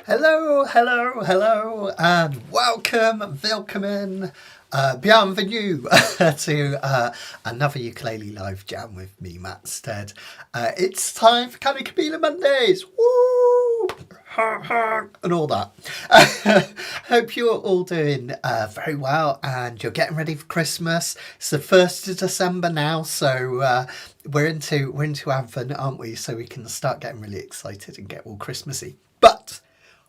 Hello, hello, hello, and welcome, bienvenue to another ukulele live jam with me, Matt Stead. It's time for Kanikapila Mondays, woo, and all that. Hope you're all doing very well, and you're getting ready for Christmas. It's the 1st of December now, so we're into Advent, aren't we? So we can start getting really excited and get all Christmassy. But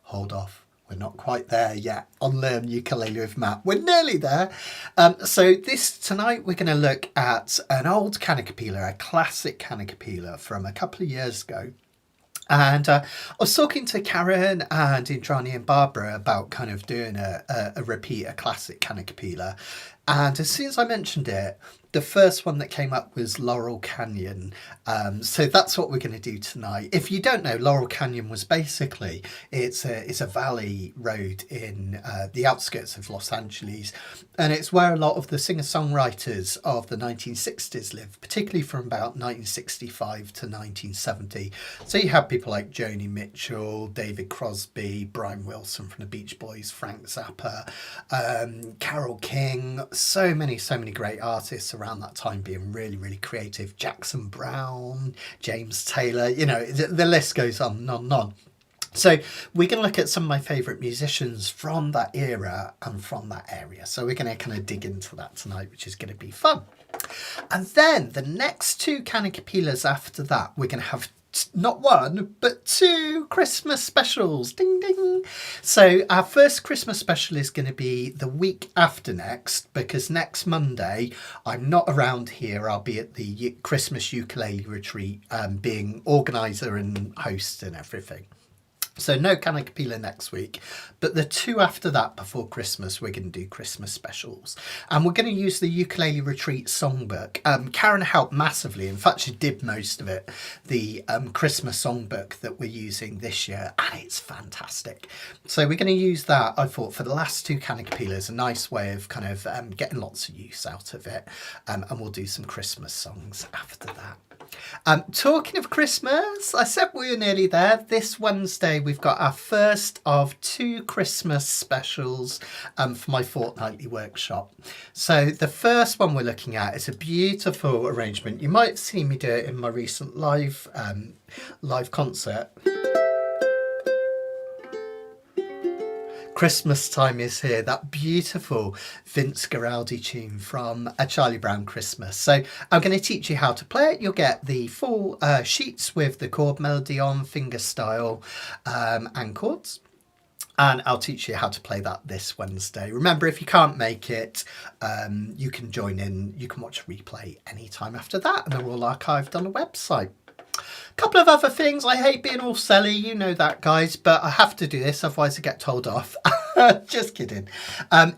hold off, we're not quite there yet on Learn Ukulele with Matt. We're nearly there. So tonight we're going to look at an old Kanikapila, a classic Kanikapila from a couple of years ago. And I was talking to Karen and Indrani and Barbara about kind of doing a repeat, a classic Kanikapila. And as soon as I mentioned it, the first one that came up was Laurel Canyon. So that's what we're going to do tonight. If you don't know, Laurel Canyon was basically, it's a valley road in the outskirts of Los Angeles. And it's where a lot of the singer-songwriters of the 1960s lived, particularly from about 1965 to 1970. So you have people like Joni Mitchell, David Crosby, Brian Wilson from the Beach Boys, Frank Zappa, Carole King, so many great artists around that time being really, really creative. Jackson Browne, James Taylor, you know, the list goes on and on and on. So we're going to look at some of my favourite musicians from that era and from that area. So we're going to kind of dig into that tonight, which is going to be fun. And then the next two Kanikapilas after that, we're going to have not one, but two Christmas specials. Ding, ding. So our first Christmas special is going to be the week after next, because next Monday I'm not around here. I'll be at the Christmas ukulele retreat, being organiser and host and everything. So no Kanikapila next week, but the two after that before Christmas, we're going to do Christmas specials. And we're going to use the Ukulele Retreat songbook. Karen helped massively. In fact, she did most of it. The Christmas songbook that we're using this year, and it's fantastic. So we're going to use that, I thought, for the last two Kanikapilas, a nice way of kind of getting lots of use out of it. And we'll do some Christmas songs after that. Talking of Christmas, I said we were nearly there. This Wednesday we've got our first of two Christmas specials for my fortnightly workshop. So the first one we're looking at is a beautiful arrangement. You might have seen me do it in my recent live concert. Christmas Time Is Here, that beautiful Vince Guaraldi tune from A Charlie Brown Christmas. So I'm going to teach you how to play it. You'll get the full sheets with the chord melody on, finger style and chords. And I'll teach you how to play that this Wednesday. Remember, if you can't make it, you can join in. You can watch a replay anytime after that, and they're all archived on the website. Couple of other things. I hate being all selly, you know that, guys, but I have to do this, otherwise I get told off. Just kidding.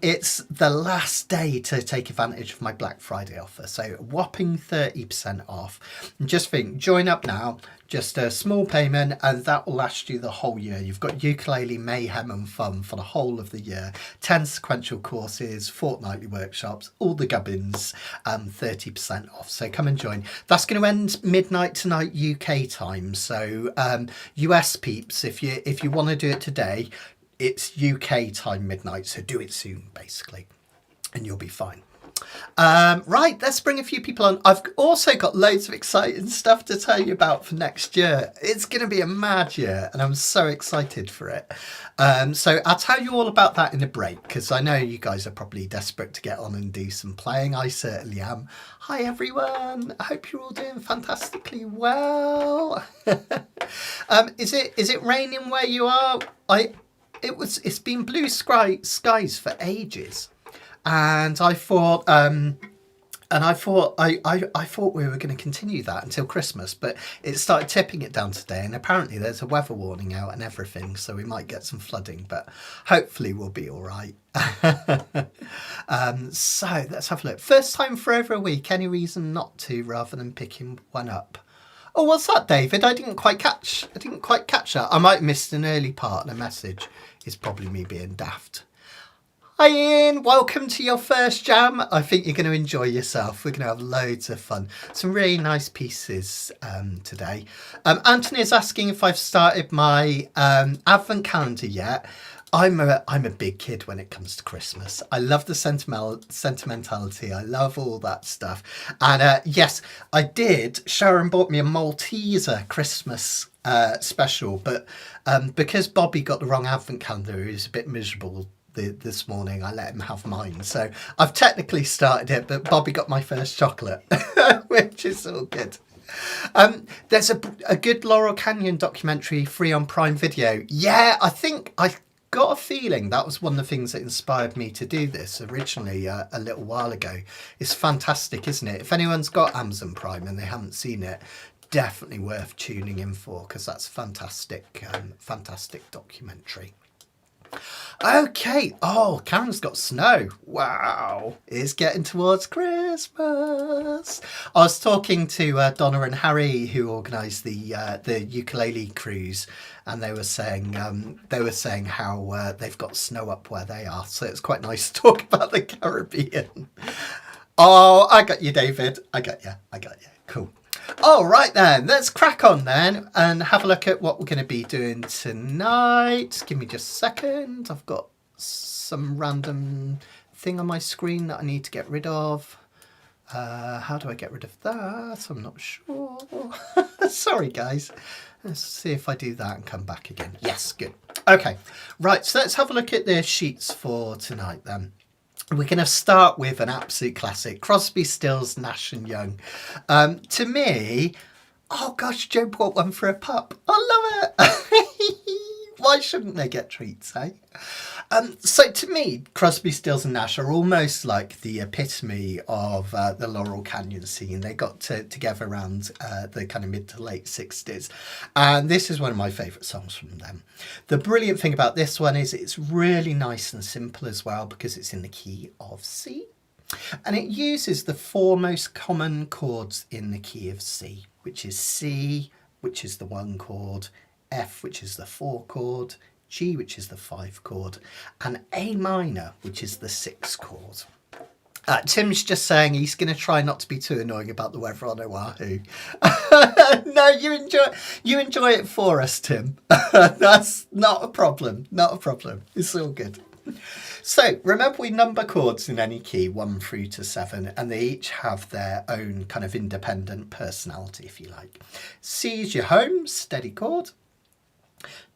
It's the last day to take advantage of my Black Friday offer, so a whopping 30% off. And just think, join up now, just a small payment, and that will last you the whole year. You've got ukulele mayhem and fun for the whole of the year. 10 sequential courses, fortnightly workshops, all the gubbins, 30% off. So come and join. That's going to end midnight tonight UK time. So US peeps, if you want to do it today, it's UK time midnight. So do it soon, basically, and you'll be fine. Right, let's bring a few people on. I've also got loads of exciting stuff to tell you about for next year. It's going to be a mad year, and I'm so excited for it. So I'll tell you all about that in a break, because I know you guys are probably desperate to get on and do some playing. I certainly am. Hi everyone, I hope you're all doing fantastically well. Is it raining where you are? It's been blue skies for ages. And I thought I thought we were going to continue that until Christmas, but it started tipping it down today, and apparently there's a weather warning out and everything, so we might get some flooding, but hopefully we'll be all right. So let's have a look. First time for over a week. Any reason not to, rather than picking one up? Oh, what's that, David? I didn't quite catch that. I might have missed an early part of the message. It's probably me being daft. Hi Ian, welcome to your first jam. I think you're going to enjoy yourself. We're going to have loads of fun. Some really nice pieces today. Anthony is asking if I've started my advent calendar yet. I'm a big kid when it comes to Christmas. I love the sentimentality. I love all that stuff. And yes, I did. Sharon bought me a Malteser Christmas special, but because Bobby got the wrong advent calendar, he was a bit miserable this morning. I let him have mine, so I've technically started it, but Bobby got my first chocolate, which is all good. There's a good Laurel Canyon documentary free on Prime Video. Yeah, I think I got a feeling that was one of the things that inspired me to do this originally a little while ago. It's fantastic, isn't it? If anyone's got Amazon Prime and they haven't seen it, definitely worth tuning in for, because that's fantastic documentary. Okay. Oh, Karen's got snow. Wow. It's getting towards Christmas. I was talking to Donna and Harry, who organised the ukulele cruise, and they were saying how they've got snow up where they are. So it's quite nice to talk about the Caribbean. Oh, I got you, David. I got you. Cool. All right then, let's crack on then and have a look at what we're going to be doing tonight. Give me just a second. I've got some random thing on my screen that I need to get rid of. How do I get rid of that? I'm not sure. Sorry guys. Let's see if I do that and come back again. Yes, good. Okay, right, so let's have a look at the sheets for tonight then. We're going to start with an absolute classic, Crosby, Stills, Nash and Young. To me, oh gosh, Joe bought one for a pup. I love it. Why shouldn't they get treats, eh? So to me, Crosby, Stills and Nash are almost like the epitome of the Laurel Canyon scene. They got together around the kind of mid to late 60s. And this is one of my favourite songs from them. The brilliant thing about this one is it's really nice and simple as well, because it's in the key of C. And it uses the four most common chords in the key of C, which is C, which is the 1 chord, F, which is the 4 chord, G, which is the 5 chord, and A minor, which is the 6 chord. Tim's just saying he's going to try not to be too annoying about the weather on Oahu. No, you enjoy it for us, Tim. That's not a problem. It's all good. So remember, we number chords in any key 1 through to 7, and they each have their own kind of independent personality, if you like. C is your home, steady chord.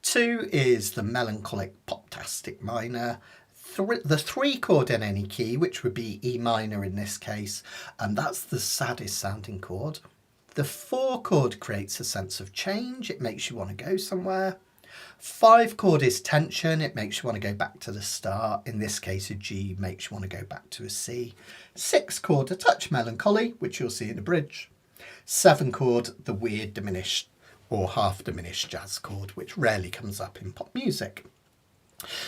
2 is the melancholic pop-tastic minor. The 3 chord in any key, which would be E minor in this case, and that's the saddest sounding chord. The 4 chord creates a sense of change. It makes you want to go somewhere. 5 chord is tension. It makes you want to go back to the start. In this case, a G makes you want to go back to a C. 6 chord, a touch melancholy, which you'll see in the bridge. 7 chord, the weird diminished or half diminished jazz chord, which rarely comes up in pop music.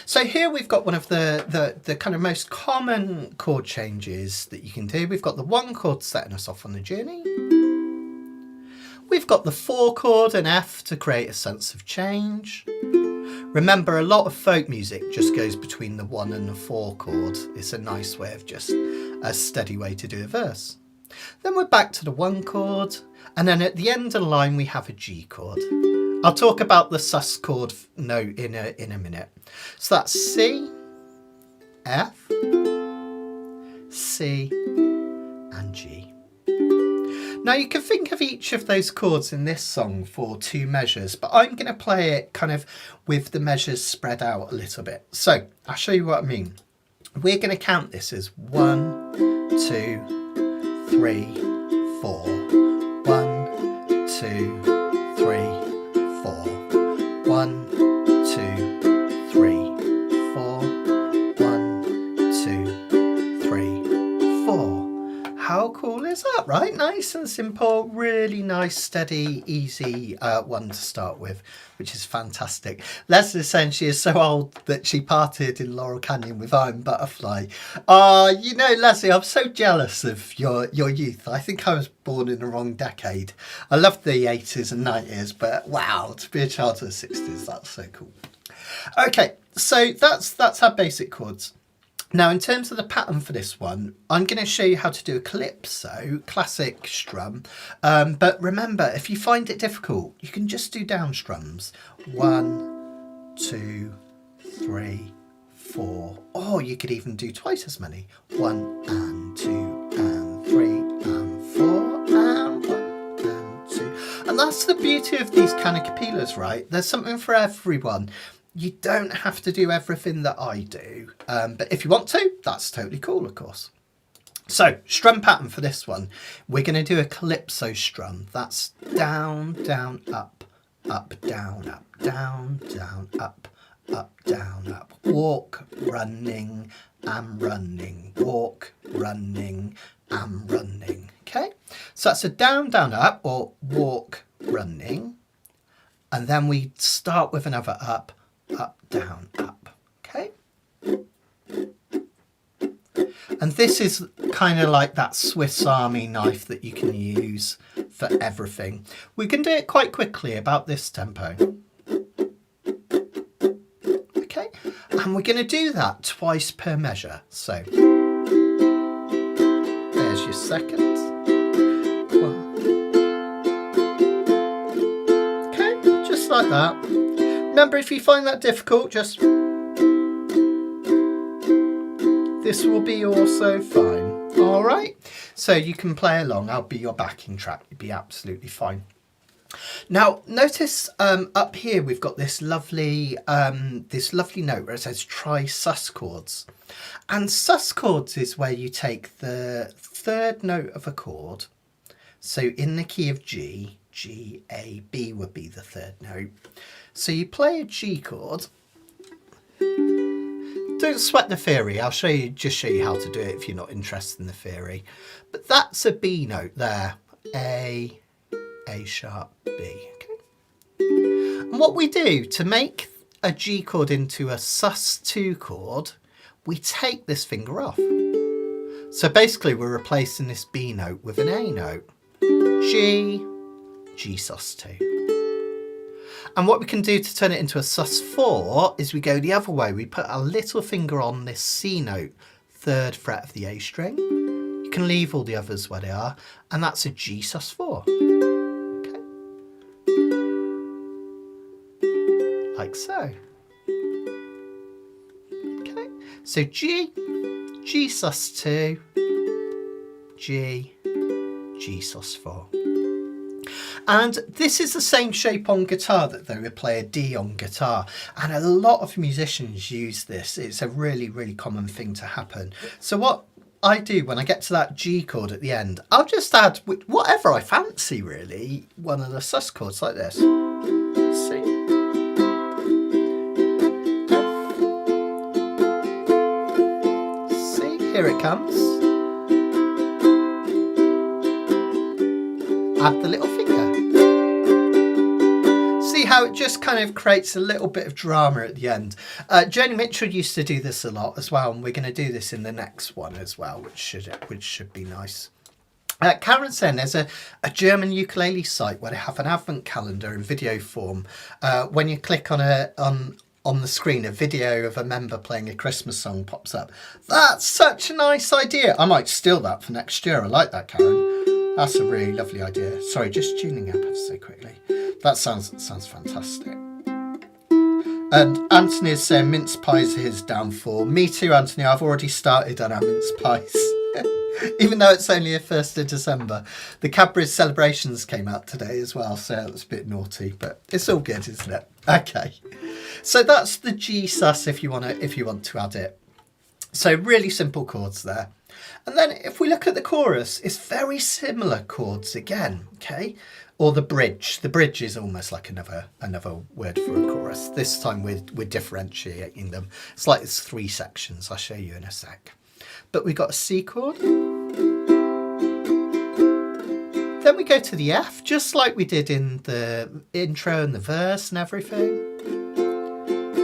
So here we've got one of the kind of most common chord changes that you can do. We've got the 1 chord setting us off on the journey. We've got the 4 chord and F to create a sense of change. Remember, a lot of folk music just goes between the 1 and the 4 chord. It's a nice way of just a steady way to do a verse. Then we're back to the 1 chord, and then at the end of the line we have a G chord. I'll talk about the sus chord note in a minute. So that's C, F, C, and G. Now you can think of each of those chords in this song for 2 measures, but I'm going to play it kind of with the measures spread out a little bit. So I'll show you what I mean. We're going to count this as 1, 2, 3, 4. 1, 2, 3, 4. 1, 2, 3, 4. 1, 2, 3, 4. How cool is that, right? Nice and simple, really nice, steady, easy one to start with, which is fantastic. Leslie's saying she is so old that she partied in Laurel Canyon with Iron Butterfly. You know, Leslie, I'm so jealous of your youth. I think I was born in the wrong decade. I loved the 80s and 90s, but wow, to be a child of the 60s, that's so cool. Okay, so that's our basic chords. Now, in terms of the pattern for this one, I'm going to show you how to do a calypso, classic strum. But remember, if you find it difficult, you can just do down strums. 1, 2, 3, 4. Or you could even do twice as many. 1 and 2 and 3 and 4 and 1 and 2. And that's the beauty of these Kanikapilas, right? There's something for everyone. You don't have to do everything that I do, but if you want to, that's totally cool, of course. So, strum pattern for this one, we're going to do a calypso strum. That's down, down, up, up, down, up, down, down, up, down, up. Walk, running, I'm running. Walk, running, I'm running. Okay, so that's a down, down, up, or walk, running. And then we start with another up, up, down, up. Okay. And this is kind of like that Swiss Army knife that you can use for everything. We can do it quite quickly, about this tempo. Okay. And we're going to do that twice per measure. So there's your second. Okay, just like that. Remember, if you find that difficult, just... this will be also fine. All right? So you can play along. I'll be your backing track. You'll be absolutely fine. Now, notice up here we've got this lovely note where it says try sus chords. And sus chords is where you take the third note of a chord. So in the key of G, G, A, B would be the third note. So you play a G chord. Don't sweat the theory. I'll just show you how to do it if you're not interested in the theory. But that's a B note there. A sharp, B. Okay. And what we do to make a G chord into a sus2 chord, we take this finger off. So basically we're replacing this B note with an A note. G sus2. And what we can do to turn it into a sus4 is we go the other way. We put a little finger on this C note, third fret of the A string. You can leave all the others where they are, and that's a G sus4. Okay. Like so. Okay. So G sus2, G sus4. And this is the same shape on guitar that they would play a D on guitar. And a lot of musicians use this. It's a really, really common thing to happen. So what I do when I get to that G chord at the end, I'll just add whatever I fancy, really. One of the sus chords like this. C. F. C. Here it comes. Add the little finger. See how it just kind of creates a little bit of drama at the end. Joni Mitchell used to do this a lot as well, and we're going to do this in the next one as well, which should be nice. Karen saying there's a German ukulele site where they have an advent calendar in video form. When you click on the screen, a video of a member playing a Christmas song pops up. That's such a nice idea. I might steal that for next year. I like that, Karen. That's a really lovely idea. Sorry, just tuning up ever so quickly. That sounds fantastic. And Anthony is saying mince pies are his downfall. Me too, Anthony. I've already started on our mince pies. Even though it's only the 1st of December. The Cadbury's celebrations came out today as well, so it was a bit naughty, but it's all good, isn't it? Okay. So that's the G sus if you want to add it. So really simple chords there. And then if we look at the chorus, it's very similar chords again, okay? Or the bridge. The bridge is almost like another word for a chorus. This time we're differentiating them. It's like it's 3 sections. I'll show you in a sec. But we've got a C chord. Then we go to the F, just like we did in the intro and the verse and everything,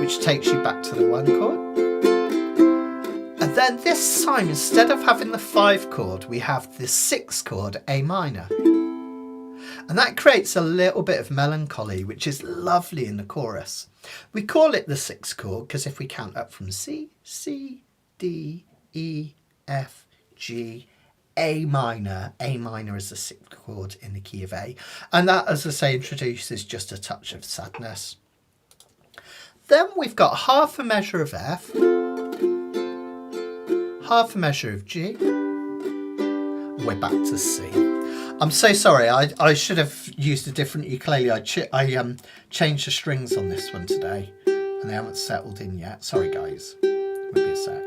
which takes you back to the 1 chord. And then this time, instead of having the 5 chord, we have the 6 chord, A minor. And that creates a little bit of melancholy, which is lovely in the chorus. We call it the 6 chord because if we count up from C, C, D, E, F, G, A minor. A minor is the sixth chord in the key of A. And that, as I say, introduces just a touch of sadness. Then we've got half a measure of F, half a measure of G. We're back to C. I'm so sorry, I should have used a different ukulele. I changed the strings on this one today and they haven't settled in yet. Sorry guys, maybe a sec.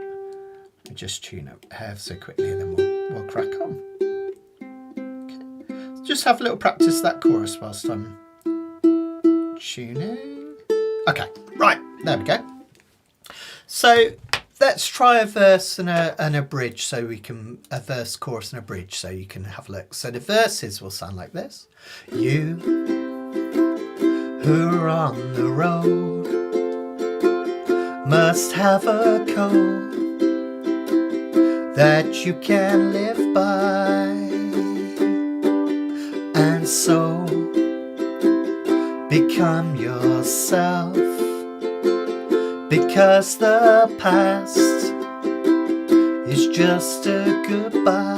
I'll just tune up ever so quickly and then we'll crack on. Okay. Just have a little practice of that chorus whilst I'm tuning. Okay, right, there we go. So let's try a verse and a bridge so we can, a verse, chorus and a bridge so you can have a look. So the verses will sound like this. You who are on the road must have a code that you can live by, and so become yourself, because the past is just a goodbye.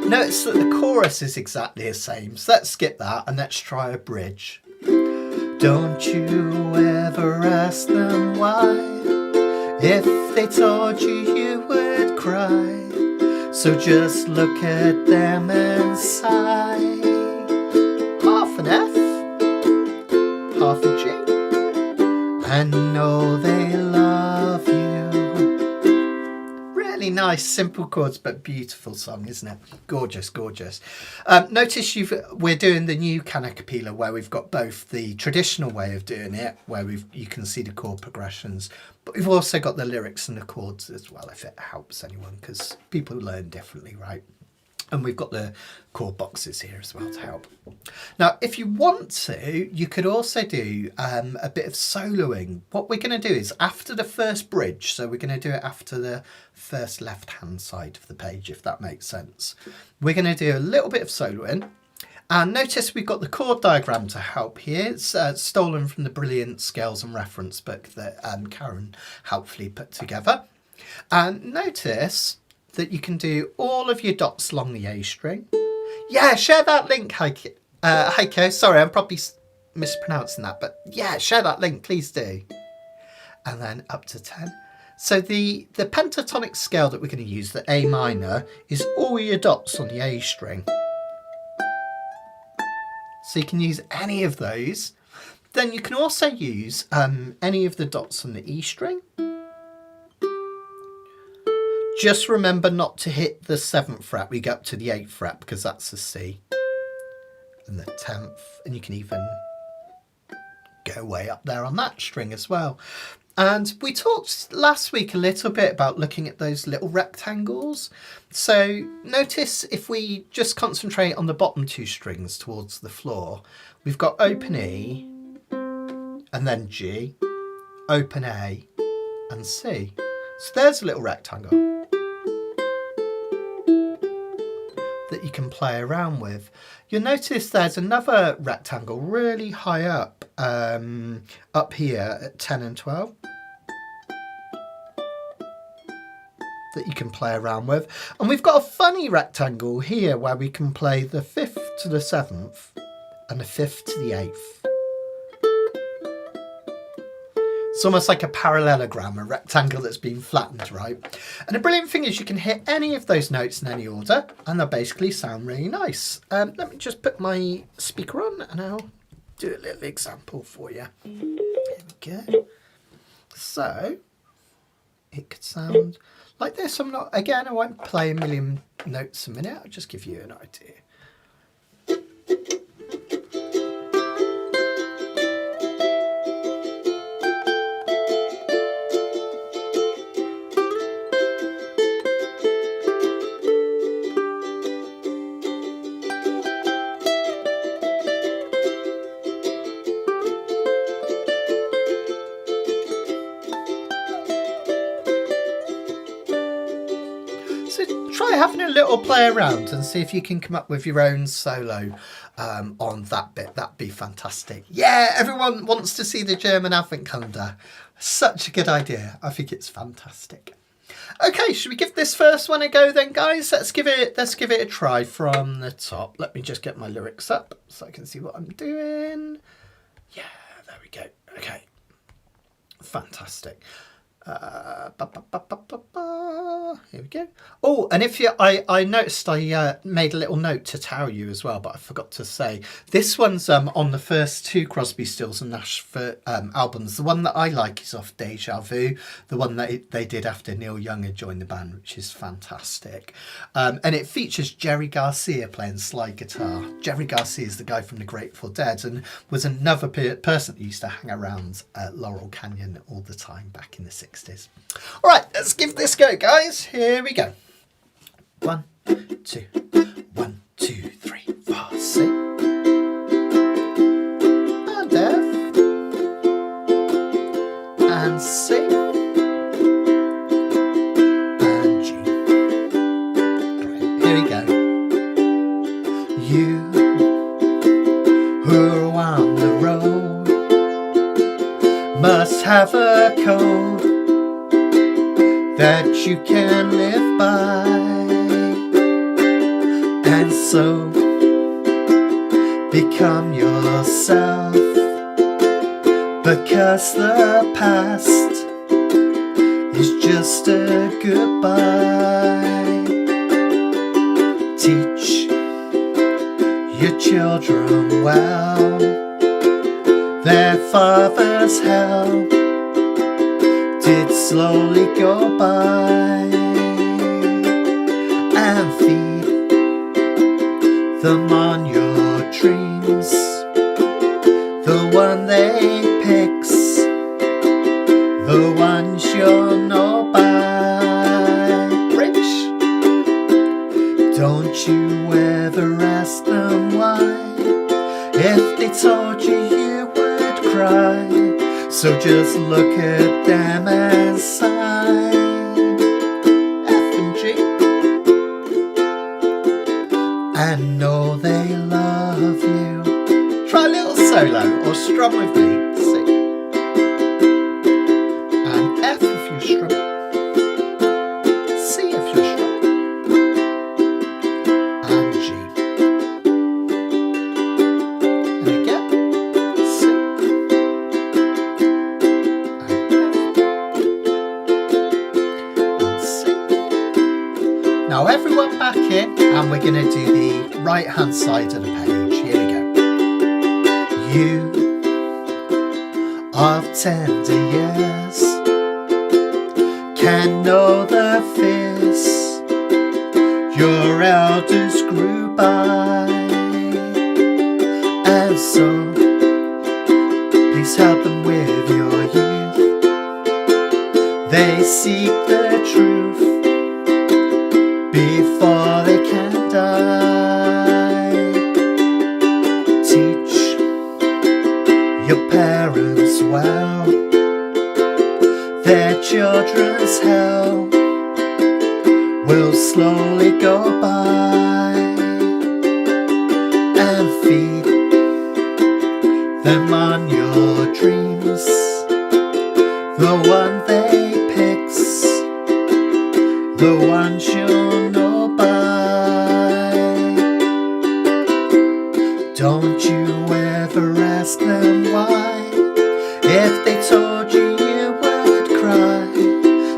Notice that the chorus is exactly the same, so let's skip that and let's try a bridge. Don't you ever ask them why, if they told you you would cry, so just look at them and sigh. Half an F, half a G, and know they love you. Really nice, simple chords, but beautiful song, isn't it? Gorgeous, gorgeous. Notice we're doing the new Kanikapila, where we've got both the traditional way of doing it, where you can see the chord progressions, but we've also got the lyrics and the chords as well, if it helps anyone, because people learn differently, right? And we've got the chord boxes here as well to help. Now, if you want to, you could also do a bit of soloing. What we're going to do is after the first bridge, so we're going to do it after the first left-hand side of the page, if that makes sense. We're going to do a little bit of soloing. And notice we've got the chord diagram to help here. It's stolen from the brilliant scales and reference book that Karen helpfully put together. And notice that you can do all of your dots along the A string. Yeah, share that link, Heiko. Sorry, I'm probably mispronouncing that, but yeah, share that link, please do. And then up to 10. So the pentatonic scale that we're going to use, the A minor, is all your dots on the A string. So you can use any of those. Then you can also use any of the dots on the E string. Just remember not to hit the 7th fret. We go up to the 8th fret because that's a C. And the 10th. And you can even go way up there on that string as well. And we talked last week a little bit about looking at those little rectangles. So notice if we just concentrate on the bottom two strings towards the floor, we've got open E and then G, open A and C. So there's a little rectangle that you can play around with. You'll notice there's another rectangle really high up, up here at 10 and 12 that you can play around with. And we've got a funny rectangle here where we can play the 5th to the 7th and the 5th to the 8th. It's almost like a parallelogram, a rectangle that's been flattened, right? And the brilliant thing is you can hit any of those notes in any order and they'll basically sound really nice. Let me just put my speaker on and I'll do a little example for you. Here we go. So it could sound like this. I won't play a million notes a minute. I'll just give you an idea. Try having a little play around and see if you can come up with your own solo on that bit. That'd be fantastic. Yeah, everyone wants to see the German Advent calendar. Such a good idea. I think it's fantastic. Okay, should we give this first one a go then, guys? Let's give it a try from the top. Let me just get my lyrics up so I can see what I'm doing. Yeah, there we go. Okay, fantastic. Here we go. Oh, and if you, I noticed I made a little note to tell you as well, but I forgot to say this one's on the first two Crosby, Stills and Nash albums. The one that I like is off Deja Vu, the one that they did after Neil Young had joined the band, which is fantastic. And it features Jerry Garcia playing slide guitar. Jerry Garcia is the guy from the Grateful Dead and was another person that used to hang around Laurel Canyon all the time back in the 60s. All right, let's give this a go, guys. Here we go. 1, 2, 1, 2, 3, 4, C. And F. And C. And G. Great. Here we go. You who are on the road must have a code that you can live by, and so become yourself, because the past is just a goodbye. Teach your children well, their father's hell did slowly go by, and feed them on your dreams, the one they picks, the ones you'll know by. Rich, don't you ever ask them why, if they told you you would cry. So just look at them and sigh. F and G. And know they love you. Try a little solo or strum with me. C. And F if you're strumming. C if you're strumming. And G. And again. Now everyone back in, and we're going to do the right hand side of the page. Here we go. You of tender years can know the fears your elders grew by, and so please help them with your youth. They seek the truth before they can die. Teach your parents well, their children's hell will slowly go by, and feed them on your dreams, the one they picks, the ones you'll know by. Don't you ever ask them why, if they told you you would cry.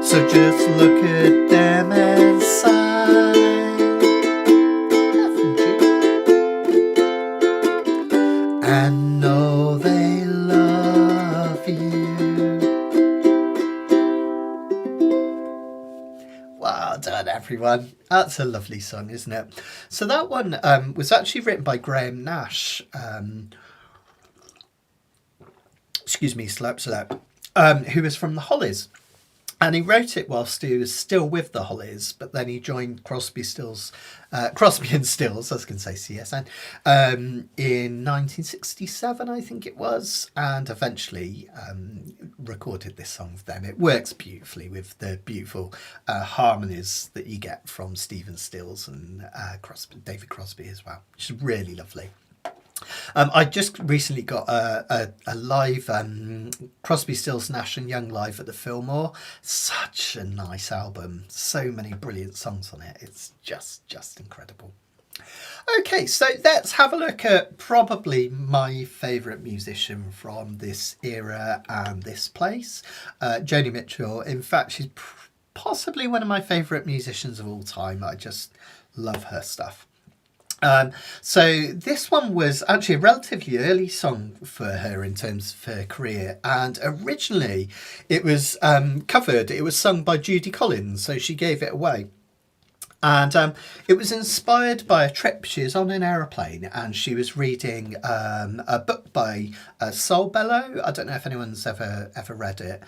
So just look at them and sigh. F and G. And know they love you. Well done, everyone. That's a lovely song, isn't it? So that one was actually written by Graham Nash. Excuse me, slurp. Who was from the Hollies. And he wrote it whilst he was still with the Hollies, but then he joined Crosby and Stills, I was going to say CSN, in 1967, I think it was, and eventually recorded this song with them. It works beautifully with the beautiful harmonies that you get from Stephen Stills and David Crosby as well, which is really lovely. I just recently got a live Crosby, Stills, Nash and Young live at the Fillmore. Such a nice album. So many brilliant songs on it. It's just incredible. Okay, so let's have a look at probably my favourite musician from this era and this place, Joni Mitchell. In fact, she's possibly one of my favourite musicians of all time. I just love her stuff. So this one was actually a relatively early song for her in terms of her career, and originally it was covered. It was sung by Judy Collins, so she gave it away. And it was inspired by a trip. She was on an aeroplane and she was reading a book by Soul Bellow. I don't know if anyone's ever read it.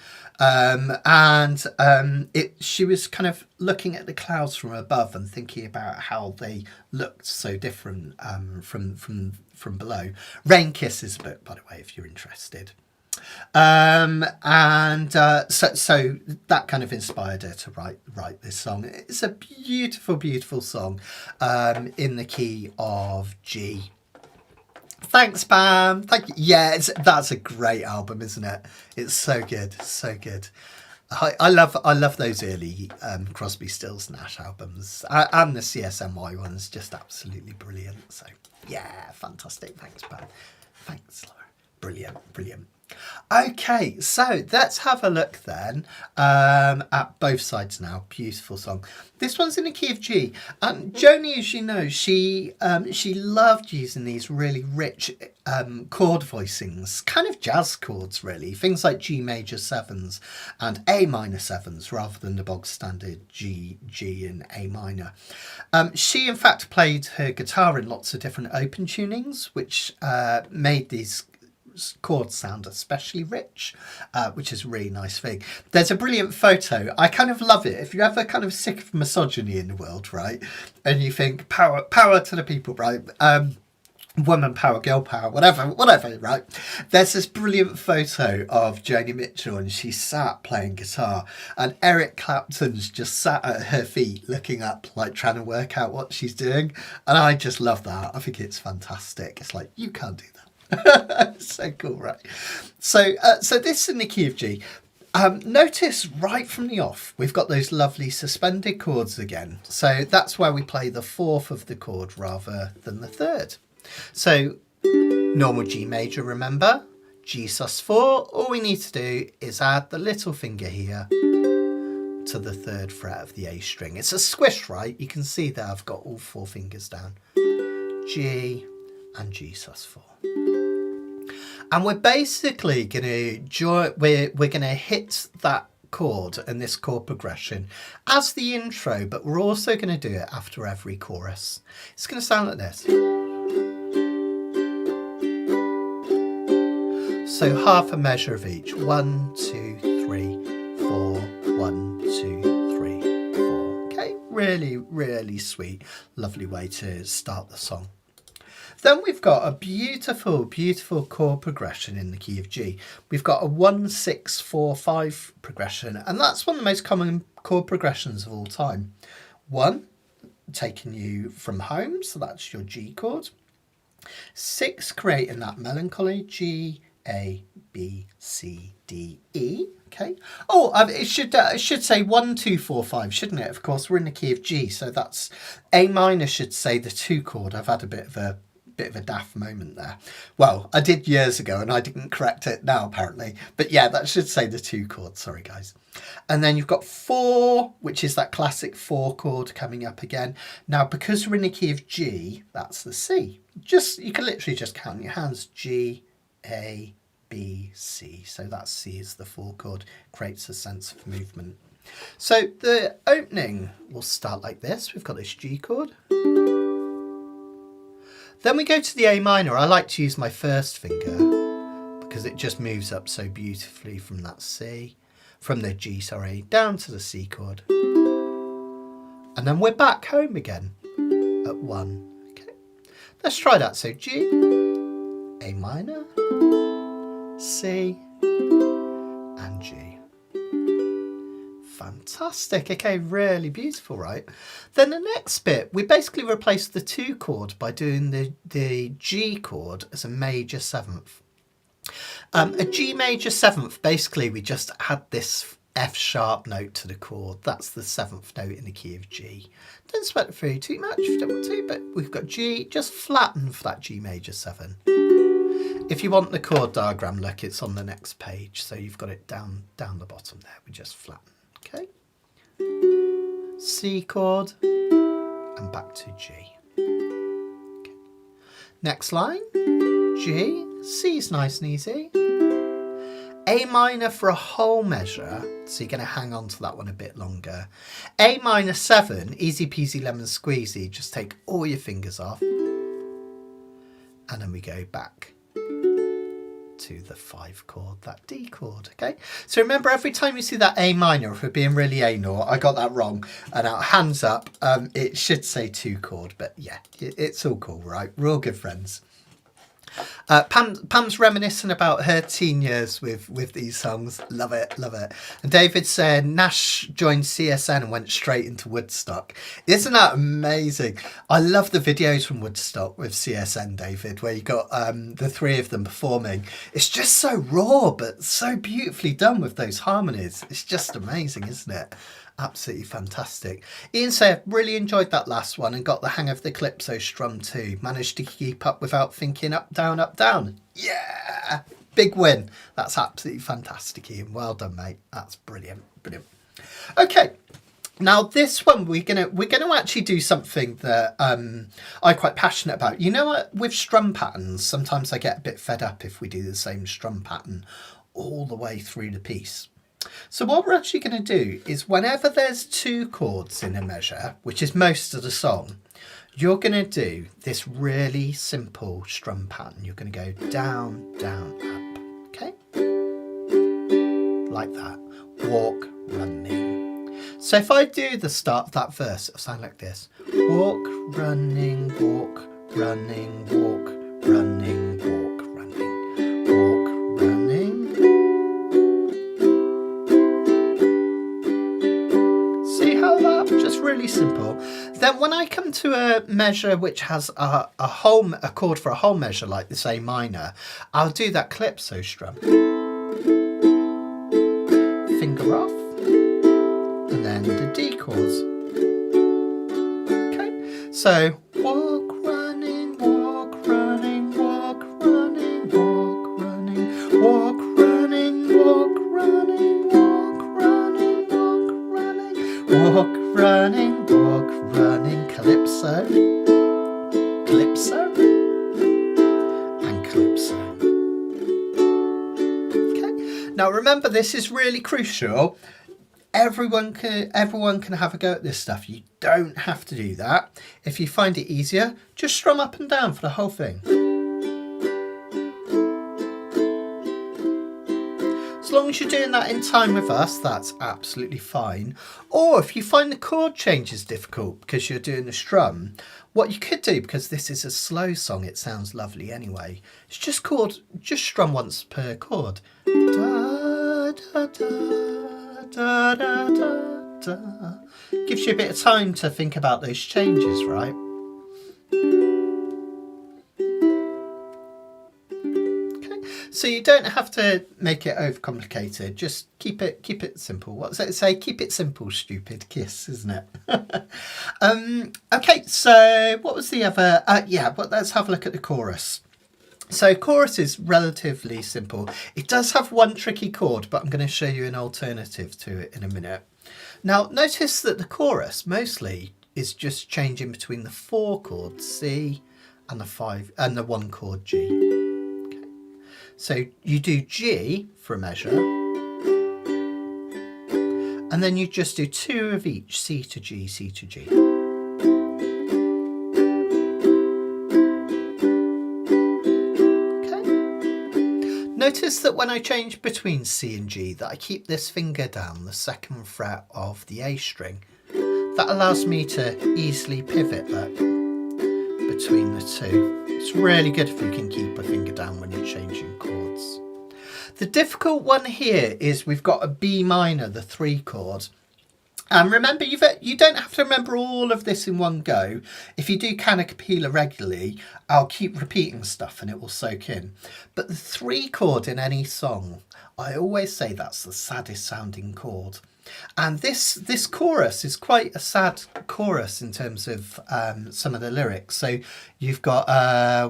She was kind of looking at the clouds from above and thinking about how they looked so different from below. Rain Kiss is a book, by the way, if you're interested. So that kind of inspired her to write this song. It's a beautiful song in the key of G. Thanks, Pam. Thank you. Yeah, that's a great album, isn't it? It's so good, so good. I love those early Crosby, Stills, Nash albums, and the CSNY ones. Just absolutely brilliant. So yeah, fantastic. Thanks, Pam. Thanks, Laura. Brilliant. Okay, so let's have a look then at both sides now. Beautiful song. This one's in the key of G. And Joni, as you know, she loved using these really rich chord voicings, kind of jazz chords really, things like G major sevens and A minor sevens rather than the bog standard G and A minor. She in fact played her guitar in lots of different open tunings, which made these chords sound especially rich, which is a really nice thing. There's a brilliant photo. I kind of love it. If you're ever kind of sick of misogyny in the world, right, and you think power to the people, right, woman power, girl power, whatever, right, there's this brilliant photo of Joni Mitchell and she's sat playing guitar and Eric Clapton's just sat at her feet looking up, like trying to work out what she's doing, and I just love that. I think it's fantastic. It's like, you can't do that. So cool, right? So this is in the key of G. Notice right from the off, we've got those lovely suspended chords again. So that's where we play the fourth of the chord rather than the third. So normal G major, remember? G sus4. All we need to do is add the little finger here to the third fret of the A string. It's a squish, right? You can see that I've got all four fingers down. G and G sus4. And we're basically going to we're going to hit that chord and this chord progression as the intro, but we're also going to do it after every chorus. It's going to sound like this. So half a measure of each. 1, 2, 3, 4. 1, 2, 3, 4. Okay, really sweet, lovely way to start the song. Then we've got a beautiful chord progression in the key of G. We've got a 1, 6, 4, 5 progression, and that's one of the most common chord progressions of all time. 1, taking you from home, so that's your G chord. 6, creating that melancholy, G, A, B, C, D, E. Okay. Oh, it should say 1, 2, 4, 5, shouldn't it? Of course, we're in the key of G, so that's A minor should say the 2 chord. I've had a bit of a daft moment there. Well, I did years ago and I didn't correct it now apparently, but yeah, that should say the 2 chord. Sorry guys. And then you've got 4, which is that classic 4 chord coming up again. Now because we're in the key of G, that's the C. You can literally just count your hands. G, A, B, C. So that C is the 4 chord, creates a sense of movement. So the opening will start like this. We've got this G chord. Then we go to the A minor. I like to use my first finger because it just moves up so beautifully from that C, from the G, sorry, down to the C chord. And then we're back home again at 1. Okay, let's try that. So G, A minor, C, and G. Fantastic. Okay, really beautiful, right? Then the next bit, we basically replace the 2 chord by doing the G chord as a major 7th. A G major 7th, basically we just add this F sharp note to the chord. That's the 7th note in the key of G. Don't sweat it through too much if you don't want to, but we've got G, just flatten for that G major 7. If you want the chord diagram, look, it's on the next page, so you've got it down the bottom there. We just flatten, okay? C chord and back to G. Okay. Next line, G, C's nice and easy. A minor for a whole measure, so you're going to hang on to that one a bit longer. A minor 7, easy peasy lemon squeezy, just take all your fingers off. And then we go back to the 5 chord, that D chord, okay? So remember, every time you see that A minor, if we're being really anal, I got that wrong, and our hands up, it should say 2 chord, but yeah, it's all cool, right? We're all good friends. Pam's reminiscing about her teen years with these songs. Love it, love it. And David said Nash joined CSN and went straight into Woodstock. Isn't that amazing? I love the videos from Woodstock with CSN, David, where you got the 3 of them performing. It's just so raw, but so beautifully done with those harmonies. It's just amazing, isn't it? Absolutely fantastic. Ian said, really enjoyed that last one and got the hang of the calypso strum too. Managed to keep up without thinking up, down, up, down. Yeah, big win. That's absolutely fantastic, Ian. Well done, mate. That's brilliant, brilliant. Okay, now this one we're gonna actually do something that I'm quite passionate about. You know what? With strum patterns, sometimes I get a bit fed up if we do the same strum pattern all the way through the piece. So what we're actually going to do is whenever there's 2 chords in a measure, which is most of the song, you're going to do this really simple strum pattern. You're going to go down, down, up, okay? Like that. Walk, running. So if I do the start of that verse, it'll sound like this. Walk, running, walk, running, walk, running, walk, running, walk, running. Just really simple. Then when I come to a measure which has a chord for a whole measure like this A minor, I'll do that calypso strum. Finger off, and then the D chords. Okay, so walk, running, walk, running, walk, running, walk, running, walk, running, walk, running, walk, running, walk, running, walk. Running, walk, running, calypso, calypso, and calypso. Okay. Now remember, this is really crucial. Everyone can have a go at this stuff. You don't have to do that. If you find it easier, just strum up and down for the whole thing. As long as you're doing that in time with us, that's absolutely fine. Or if you find the chord changes difficult because you're doing the strum, what you could do, because this is a slow song, it sounds lovely anyway, is just strum once per chord. Da, da, da, da, da, da, da. Gives you a bit of time to think about those changes, right? So you don't have to make it overcomplicated. Just keep it simple. What does it say? Keep it simple, stupid. Kiss, isn't it? Okay, so what was the other? But let's have a look at the chorus. So chorus is relatively simple. It does have one tricky chord, but I'm going to show you an alternative to it in a minute. Now, notice that the chorus mostly is just changing between the 4 chords C and the 5 and the 1 chord G. So you do G for a measure, and then you just do 2 of each, C to G, C to G. Okay. Notice that when I change between C and G, that I keep this finger down the 2nd fret of the A string. That allows me to easily pivot between the 2. It's really good if you can keep a finger down when you're changing chords. The difficult one here is we've got a B minor, the 3 chord. And remember, you don't have to remember all of this in one go. If you do Kanikapila regularly, I'll keep repeating stuff and it will soak in. But the 3 chord in any song, I always say that's the saddest sounding chord. And this chorus is quite a sad chorus in terms of some of the lyrics. So you've got,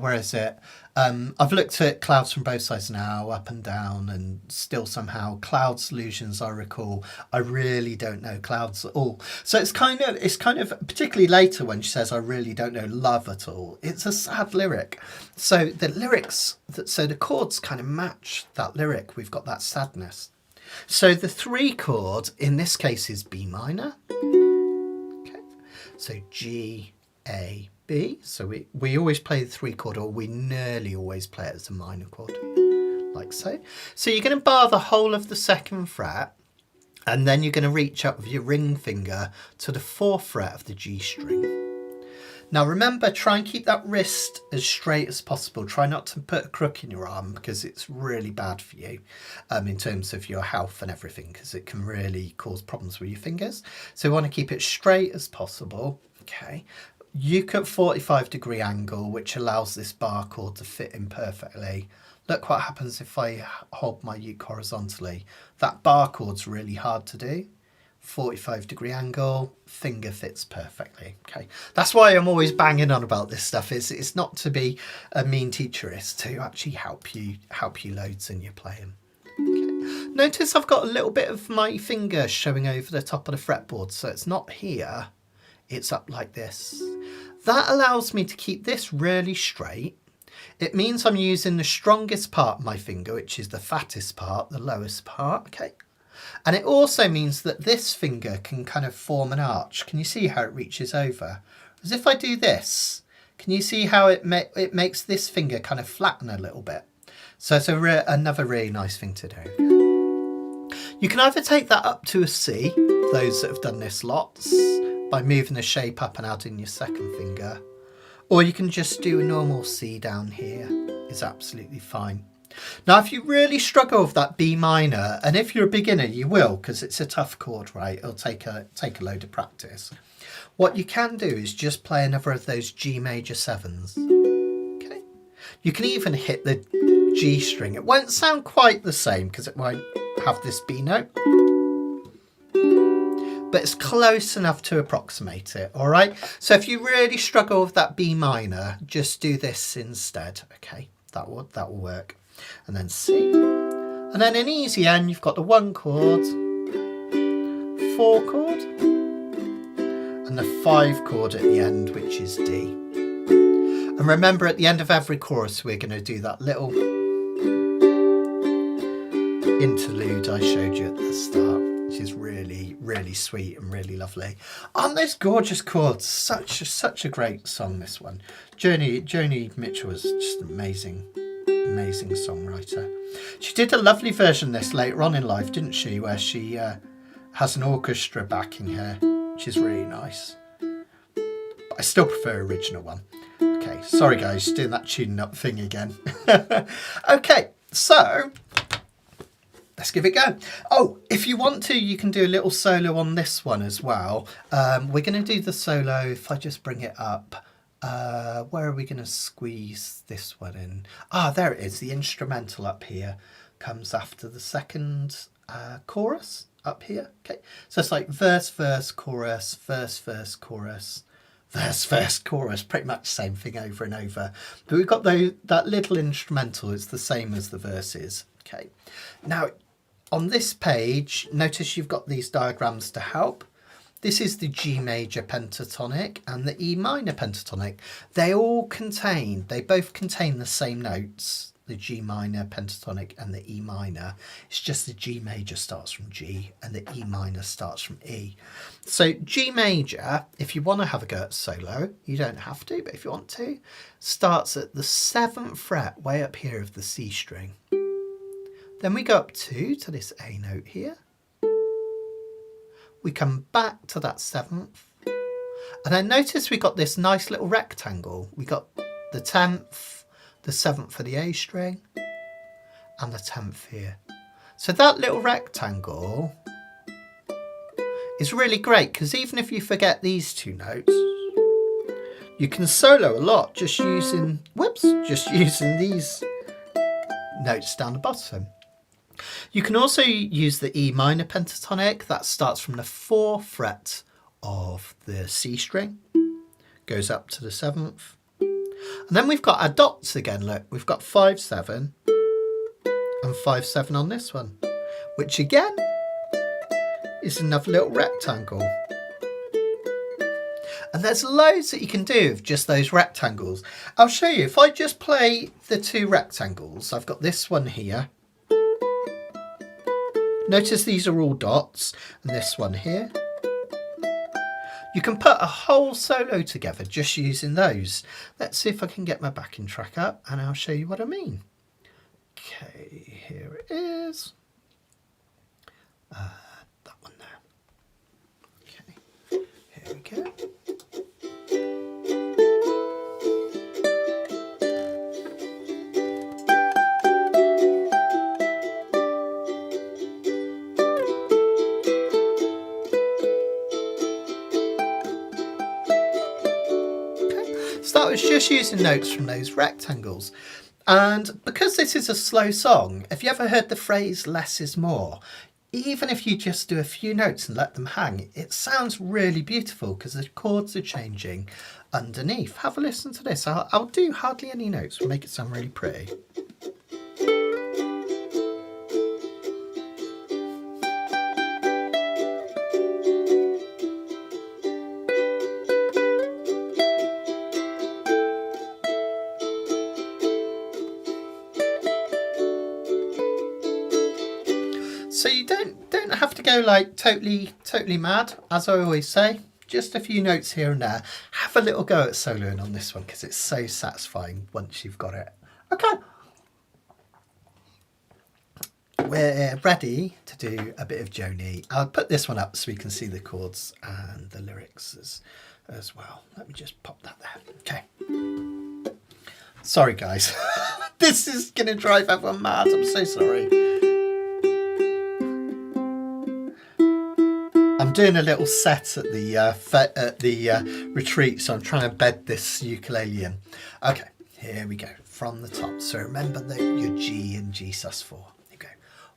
where is it? I've looked at clouds from both sides now, up and down, and still somehow clouds, illusions I recall. I really don't know clouds at all. So it's kind of particularly later when she says I really don't know love at all. It's a sad lyric. So the lyrics, so the chords kind of match that lyric. We've got that sadness. So the 3 chord in this case is B minor. Okay. So G, A, B. So we always play the 3 chord, or we nearly always play it as a minor chord, like so. So you're going to bar the whole of the 2nd fret, and then you're going to reach up with your ring finger to the 4th fret of the G string. Now remember, try and keep that wrist as straight as possible. Try not to put a crook in your arm, because it's really bad for you in terms of your health and everything, because it can really cause problems with your fingers. So we want to keep it straight as possible. Okay. Uke at 45-degree angle, which allows this bar chord to fit in perfectly. Look what happens if I hold my uke horizontally. That bar chord's really hard to do. 45-degree angle, finger fits perfectly. Okay, that's why I'm always banging on about this stuff. It's not to be a mean teacher, it's to actually help you loads in your playing. Okay. Notice I've got a little bit of my finger showing over the top of the fretboard, so it's not here, it's up like this. That allows me to keep this really straight. It means I'm using the strongest part of my finger, which is the fattest part, the lowest part. Okay. And it also means that this finger can kind of form an arch. Can you see how it reaches over? As if I do this, can you see how it makes this finger kind of flatten a little bit? So it's another really nice thing to do. You can either take that up to a C, those that have done this lots, by moving the shape up and adding your 2nd finger, or you can just do a normal C down here. It's absolutely fine. Now, if you really struggle with that B minor, and if you're a beginner, you will, because it's a tough chord, right? It'll take a load of practice. What you can do is just play another of those G major 7s. Okay. You can even hit the G string. It won't sound quite the same because it won't have this B note, but it's close enough to approximate it, all right? So if you really struggle with that B minor, just do this instead, okay? That will work. And then C. And then in easy N, you've got the 1 chord, 4 chord, and the 5 chord at the end, which is D. And remember, at the end of every chorus, we're going to do that little interlude I showed you at the start, which is really, really sweet and really lovely. Aren't those gorgeous chords? Such a great song, this one. Joni Mitchell was just amazing songwriter. She did a lovely version of this later on in life, didn't she, where she has an orchestra backing her, which is really nice. But I still prefer the original one. Okay, sorry guys, doing that tuning up thing again. Okay, so let's give it a go. Oh, if you want to, you can do a little solo on this one as well. We're going to do the solo, if I just bring it up. Where are we going to squeeze this one in? Ah, there it is. The instrumental up here comes after the 2nd chorus up here. Okay, so it's like verse, verse, chorus, verse, verse, chorus, verse, verse, chorus. Pretty much the same thing over and over. But we've got that little instrumental. It's the same as the verses. Okay, now on this page, notice you've got these diagrams to help. This is the G major pentatonic and the E minor pentatonic. They both contain the same notes, the G minor pentatonic and the E minor. It's just the G major starts from G and the E minor starts from E. So G major, if you want to have a go at solo, you don't have to, but if you want to, starts at the 7th fret way up here of the C string. Then we go up to this A note here. We come back to that 7th, and then notice we got this nice little rectangle. We got the 10th, the 7th for the A string, and the 10th here. So that little rectangle is really great because even if you forget these two notes, you can solo a lot just using these notes down the bottom. You can also use the E minor pentatonic that starts from the 4th fret of the C string, goes up to the 7th. And then we've got our dots again, look, we've got 5-7 and 5-7 on this one, which again is another little rectangle. And there's loads that you can do with just those rectangles. I'll show you, if I just play the 2 rectangles, I've got this one here. Notice these are all dots, and this one here. You can put a whole solo together just using those. Let's see if I can get my backing track up and I'll show you what I mean. Okay, here it is. That one there. Okay, here we go. So that was just using notes from those rectangles. And because this is a slow song, have you ever heard the phrase less is more? Even if you just do a few notes and let them hang, it sounds really beautiful because the chords are changing underneath. Have a listen to this. I'll do hardly any notes, we'll make it sound really pretty. So you don't have to go like totally mad, as I always say. Just a few notes here and there. Have a little go at soloing on this one because it's so satisfying once you've got it. Okay. We're ready to do a bit of Joni. I'll put this one up so we can see the chords and the lyrics as well. Let me just pop that there. Okay. Sorry guys. This is going to drive everyone mad. I'm so sorry. I'm doing a little set at the retreat, so I'm trying to bed this ukulele in. Okay, here we go, from the top. So remember your G and G sus4. You go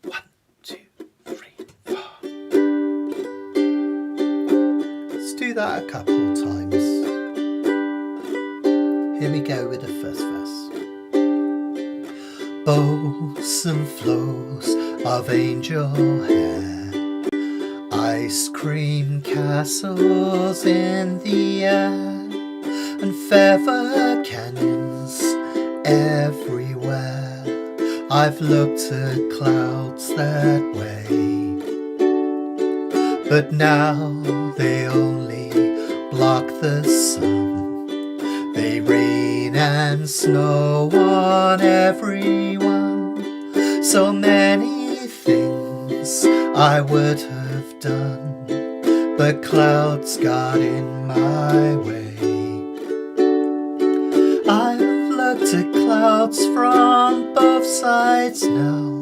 1, 2, 3, 4. Let's do that a couple of times. Here we go with the first verse. Bosom flows of angel hair, ice cream castles in the air, and feather canyons everywhere. I've looked at clouds that way, but now they only block the sun. They rain and snow on everyone. So many things I would have done, but clouds got in my way. I've looked at clouds from both sides now,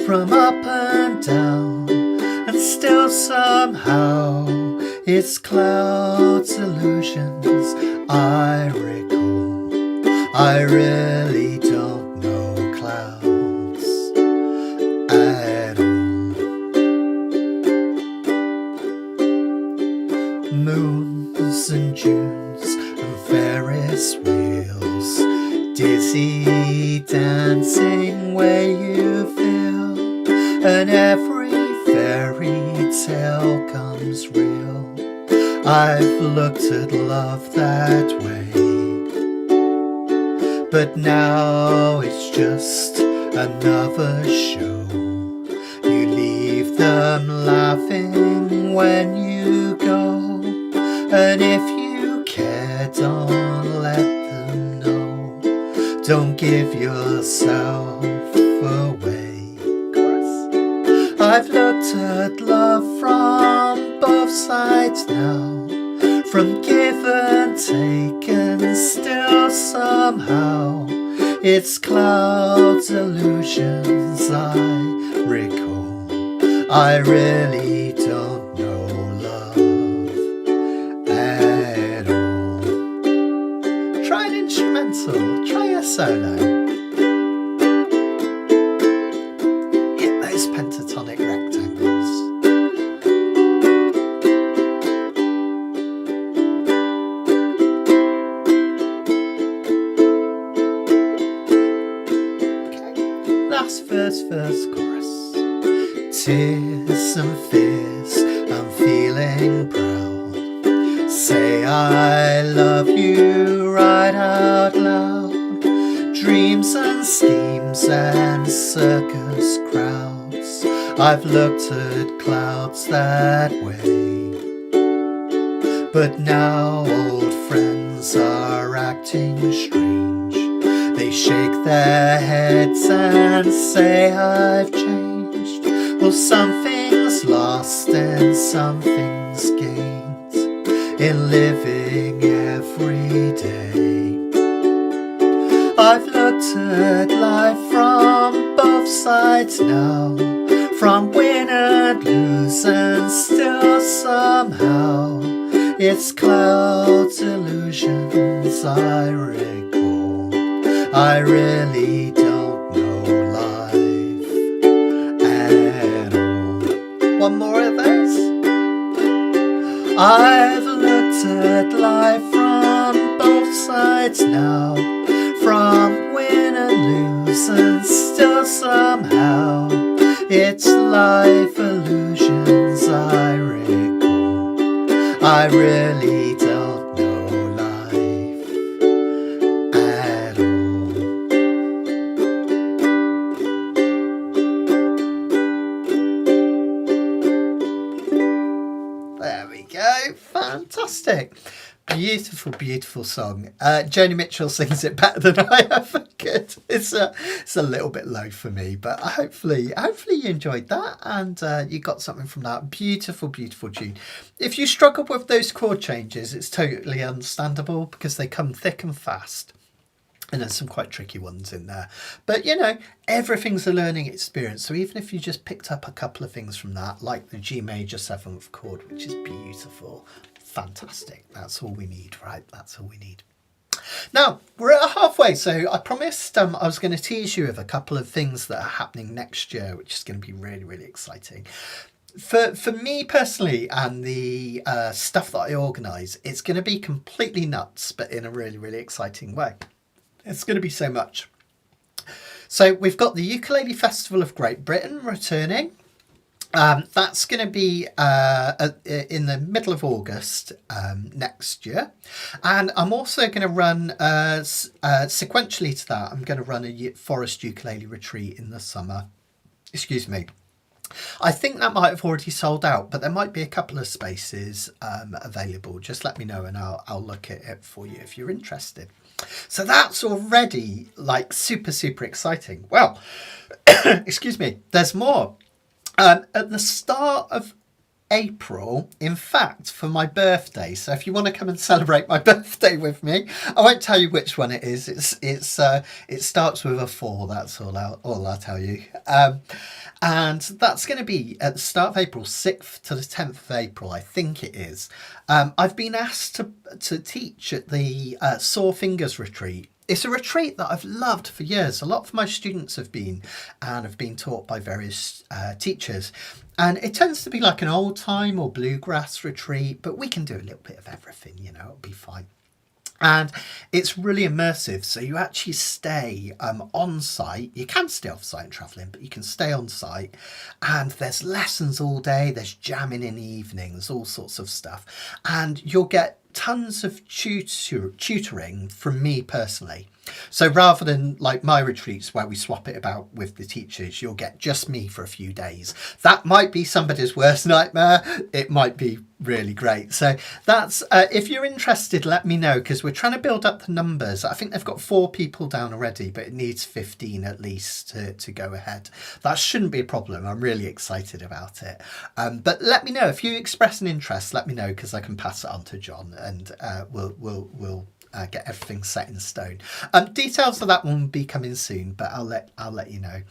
from up and down, and still somehow it's clouds illusions I recall. I really don't know clouds at all. Moons and Junes and Ferris wheels, dizzy dancing where you feel, and every fairy tale comes real. I've looked at love that way, but now it's just another show. You leave them laughing when you go, and if you care, don't let them know. Don't give yourself away. Chorus. I've looked at love from both sides now, from give and take, and still somehow it's clouds illusions I recall. I really don't know solo. Hit those pentatonic rectangles. Okay, last verse, chorus. Tears and fears, I'm feeling proud. Say I love you right out loud. Dreams and schemes and circus crowds, I've looked at clouds that way. But now old friends are acting strange. They shake their heads and say I've changed. Well, something's lost and something's gained in living every day. I've looked at life from both sides now, from win and lose, and still somehow it's clouds, illusions I recall. I really don't know life at all. One more of those. I've looked at life from both sides now, from win and lose, and still somehow it's life illusions I recall. I really don't know life at all. There we go. Fantastic. Beautiful, beautiful song. Joni Mitchell sings it better than I ever could. It's a little bit low for me, but hopefully you enjoyed that and you got something from that. Beautiful, beautiful tune. If you struggle with those chord changes, it's totally understandable because they come thick and fast. And there's some quite tricky ones in there. But, you know, everything's a learning experience. So even if you just picked up a couple of things from that, like the G major 7th chord, which is beautiful, fantastic. That's all we need, right? That's all we need. Now, we're at halfway. So I promised I was going to tease you with a couple of things that are happening next year, which is going to be really, really exciting. For me personally and the stuff that I organise, it's going to be completely nuts, but in a really, really exciting way. It's going to be so much. So we've got the Ukulele Festival of Great Britain returning. That's going to be in the middle of August next year. And I'm also going to run, sequentially to that, I'm going to run a forest ukulele retreat in the summer. Excuse me. I think that might have already sold out, but there might be a couple of spaces available. Just let me know and I'll look at it for you if you're interested. So that's already like super, super exciting. Well, excuse me, there's more. At the start of April, in fact, for my birthday, so if you want to come and celebrate my birthday with me, I won't tell you which one it is. It starts with a 4. That's all I'll tell you. And that's going to be at the start of April, 6th to the 10th of April, I think it is. I've been asked to teach at the Sore Fingers retreat. It's a retreat that I've loved for years. A lot of my students have been taught by various teachers. And it tends to be like an old time or bluegrass retreat, but we can do a little bit of everything, you know, it'll be fine. And it's really immersive. So you actually stay on site. You can stay off site and travelling, but you can stay on site. And there's lessons all day. There's jamming in the evenings, all sorts of stuff. And you'll get tons of tutoring from me personally. So rather than like my retreats where we swap it about with the teachers, you'll get just me for a few days. That might be somebody's worst nightmare. It might be really great. So that's if you're interested, let me know, because we're trying to build up the numbers. I think they've got 4 people down already, but it needs 15 at least to go ahead. That shouldn't be a problem. I'm really excited about it. But let me know if you express an interest. Let me know, because I can pass it on to John and we'll get everything set in stone. Details of that one will be coming soon, but I'll let you know.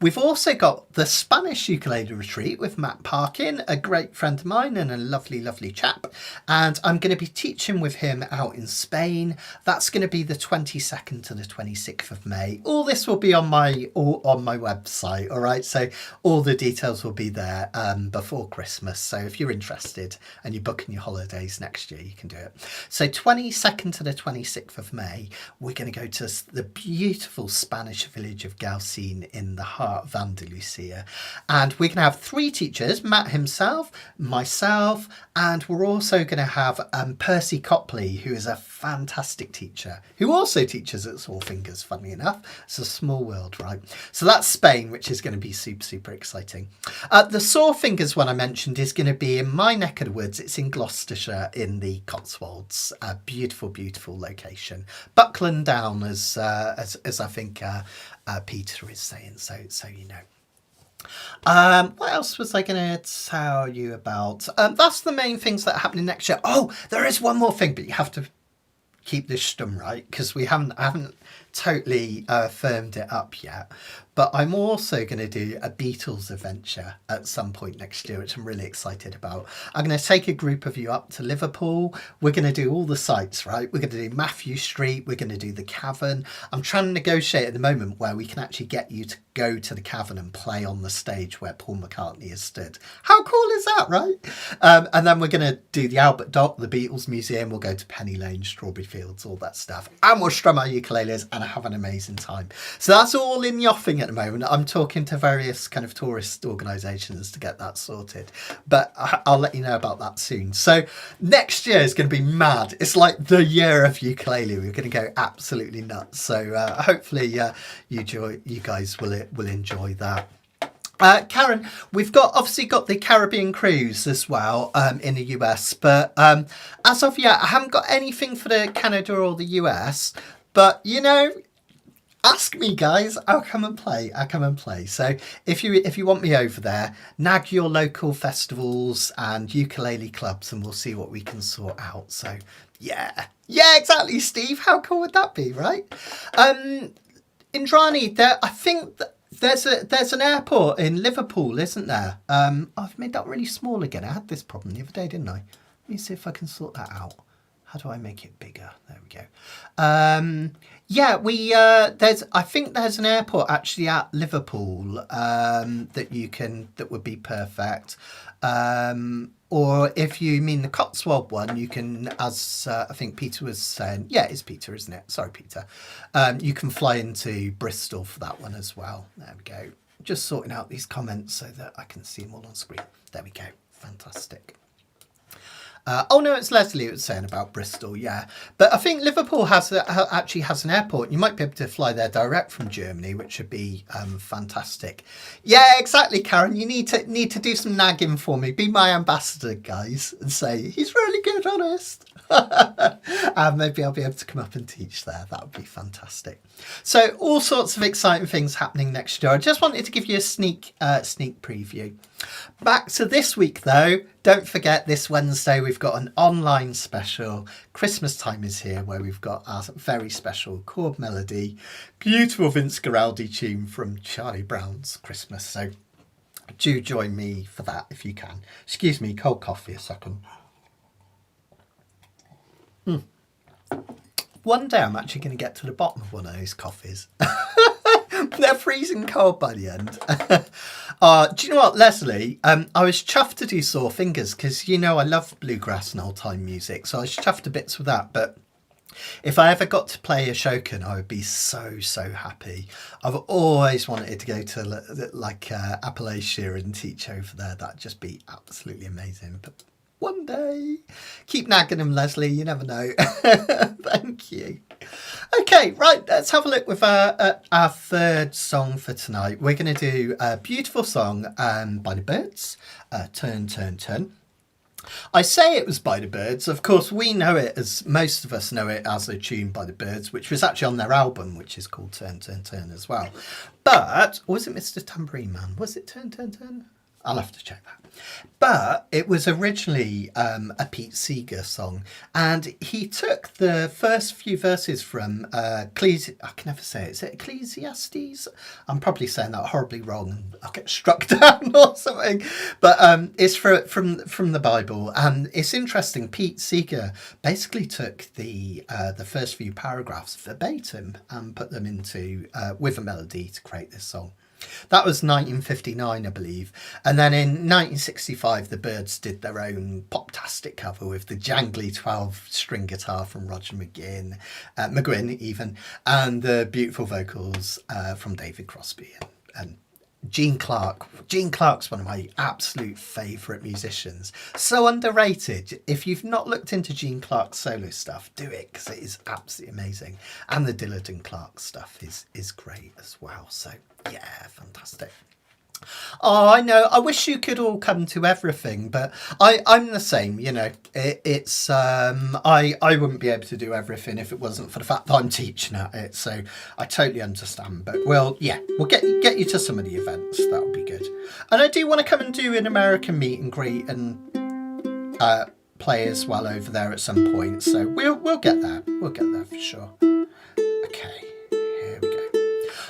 We've also got the Spanish ukulele retreat with Matt Parkin, a great friend of mine and a lovely, lovely chap. And I'm going to be teaching with him out in Spain. That's going to be the 22nd to the 26th of May. All this will be on my website, all right? So all the details will be there before Christmas. So if you're interested and you're booking your holidays next year, you can do it. So 22nd to the 26th of May, we're going to go to the beautiful Spanish village of Gaucin in the heart of Andalusia, and we're going to have 3 teachers, Matt himself, myself, and we're also going to have Percy Copley, who is a fantastic teacher who also teaches at Sore Fingers, funnily enough. It's a small world, right? So that's Spain, which is going to be super exciting. The Sore Fingers one I mentioned is going to be in my neck of the woods. It's in Gloucestershire in the Cotswolds. A beautiful location. Buckland Down, as I think Peter is saying, so you know. What else was I going to tell you about? That's the main things that are happening next year. Oh, there is one more thing, but you have to keep this stum right, because I haven't totally firmed it up yet. But I'm also going to do a Beatles adventure at some point next year, which I'm really excited about. I'm going to take a group of you up to Liverpool. We're going to do all the sites, right? We're going to do Matthew Street. We're going to do the Cavern. I'm trying to negotiate at the moment where we can actually get you to go to the Cavern and play on the stage where Paul McCartney has stood. How cool is that, right? And then we're going to do the Albert Dock, the Beatles Museum. We'll go to Penny Lane, Strawberry Fields, all that stuff. And we'll strum our ukuleles and have an amazing time. So that's all in the offing at the moment. I'm talking to various kind of tourist organisations to get that sorted, but I'll let you know about that soon. So next year is going to be mad. It's like the year of ukulele. We're going to go absolutely nuts. So hopefully you guys will enjoy that. Karen, we've obviously got the Caribbean cruise as well in the US, but as of yet, I haven't got anything for the Canada or the US. But you know, ask me, guys. I'll come and play. So if you want me over there, nag your local festivals and ukulele clubs, and we'll see what we can sort out. So yeah, exactly, Steve. How cool would that be, right? Indrani, I think there's an airport in Liverpool, isn't there? I've made that really small again. I had this problem the other day, didn't I? Let me see if I can sort that out. How do I make it bigger? There we go. I think there's an airport actually at Liverpool that would be perfect. Or if you mean the Cotswold one, you can, as I think Peter was saying, yeah, it's Peter, isn't it? Sorry, Peter. You can fly into Bristol for that one as well. There we go. Just sorting out these comments so that I can see them all on screen. There we go. Fantastic. Oh no, it's Leslie who was saying about Bristol, yeah. But I think Liverpool actually has an airport. You might be able to fly there direct from Germany, which would be fantastic. Yeah, exactly, Karen. You need to do some nagging for me. Be my ambassador, guys, and say he's really good, honest. And maybe I'll be able to come up and teach there. That would be fantastic. So all sorts of exciting things happening next year. I just wanted to give you a sneak preview. Back to this week though, don't forget this Wednesday we've got an online special. Christmas time is here, where we've got our very special chord melody, beautiful Vince Guaraldi tune from Charlie Brown's Christmas. So do join me for that if you can. Excuse me, cold coffee a second. One day I'm actually going to get to the bottom of one of those coffees. They're freezing cold by the end. Do you know what, Leslie? I was chuffed to do Sore Fingers because, you know, I love bluegrass and old time music. So I was chuffed to bits with that. But if I ever got to play a shokin, I would be so happy. I've always wanted to go to Appalachia and teach over there. That'd just be absolutely amazing. But one day. Keep nagging them, Leslie. You never know. Thank you. Okay, right. Let's have a look with our third song for tonight. We're going to do a beautiful song by the Byrds, Turn, Turn, Turn. I say it was by the Byrds. Of course, we know it as, most of us know it as a tune by the Byrds, which was actually on their album, which is called Turn, Turn, Turn as well. But was it Mr. Tambourine Man? Was it Turn, Turn, Turn? I'll have to check that. But it was originally a Pete Seeger song, and he took the first few verses from I can never say it. Is it Ecclesiastes? I'm probably saying that horribly wrong, and I'll get struck down or something. But it's from the Bible, and it's interesting. Pete Seeger basically took the first few paragraphs verbatim and put them into with a melody to create this song. That was 1959, I believe. And then in 1965, the Byrds did their own pop-tastic cover with the jangly 12-string guitar from Roger McGuinn even, and the beautiful vocals from David Crosby and Gene Clark. Gene Clark's one of my absolute favourite musicians. So underrated. If you've not looked into Gene Clark's solo stuff, do it, because it is absolutely amazing. And the Dillard and Clark stuff is great as well. So yeah, fantastic. Oh, I know. I wish you could all come to everything, but I'm the same. You know, it's I wouldn't be able to do everything if it wasn't for the fact that I'm teaching at it. So I totally understand. But we'll get you to some of the events. That would be good. And I do want to come and do an American meet and greet and play as well over there at some point. So we'll get there. We'll get there for sure. Okay.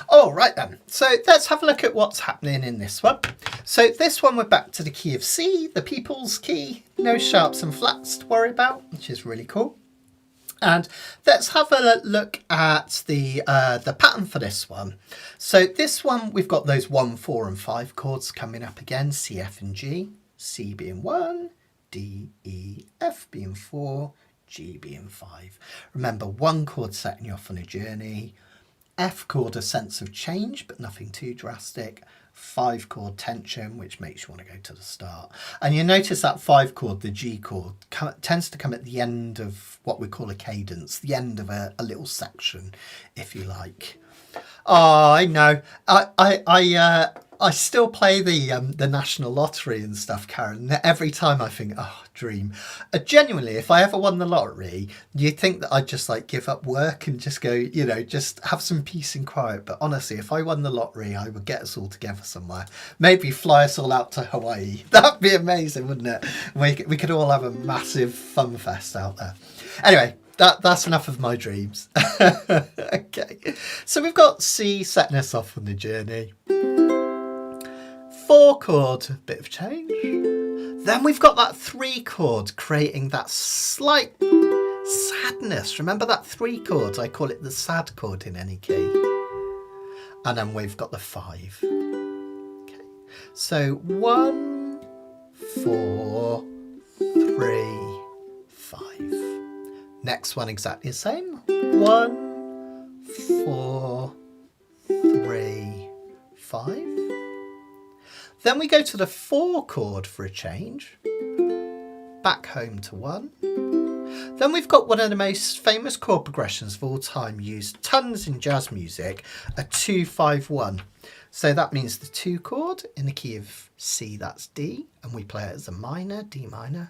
All right then, so let's have a look at what's happening in this one. So this one, we're back to the key of C, the people's key, no sharps and flats to worry about, which is really cool. And let's have a look at the pattern for this one. So this one, we've got those 1, 4 and 5 chords coming up again, C, F and G, C being 1, D, E, F being 4, G being 5. Remember, 1 chord setting you off on a journey, F chord, a sense of change, but nothing too drastic. 5 chord tension, which makes you want to go to the start. And you notice that 5 chord, the G chord, tends to come at the end of what we call a cadence, the end of a little section, if you like. Oh, I know. I still play the National Lottery and stuff, Karen. Every time I think, oh, dream. Genuinely, if I ever won the lottery, you'd think that I'd just like give up work and just go, you know, just have some peace and quiet. But honestly, if I won the lottery, I would get us all together somewhere. Maybe fly us all out to Hawaii. That'd be amazing, wouldn't it? We could all have a massive fun fest out there. Anyway. That's enough of my dreams. Okay, so we've got C setting us off on the journey. 4 chord, bit of change. Then we've got that 3 chord creating that slight sadness. Remember that 3 chord? I call it the sad chord in any key. And then we've got the 5. Okay, so 1, 4, 3, 5. Next one exactly the same. 1, 4, 3, 5. Then we go to the 4 chord for a change. Back home to 1. Then we've got one of the most famous chord progressions of all time, used tons in jazz music, a 2-5-1. So that means the 2 chord in the key of C, that's D, and we play it as a minor, D minor.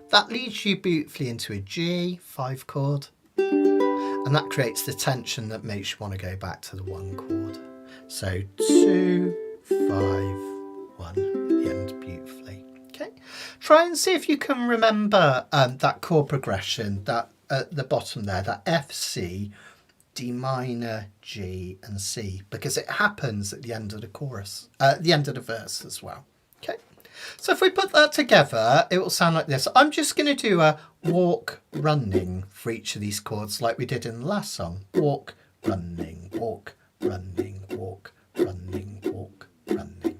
That leads you beautifully into a G, 5 chord, and that creates the tension that makes you want to go back to the 1 chord. So 2, 5, 1 at the end beautifully. Okay, try and see if you can remember that chord progression, that at the bottom there, that F, C, D minor, G and C, because it happens at the end of the chorus, at the end of the verse as well. Okay. So if we put that together, it will sound like this. I'm just going to do a walk, running for each of these chords like we did in the last song. Walk, running, walk, running, walk, running, walk, running.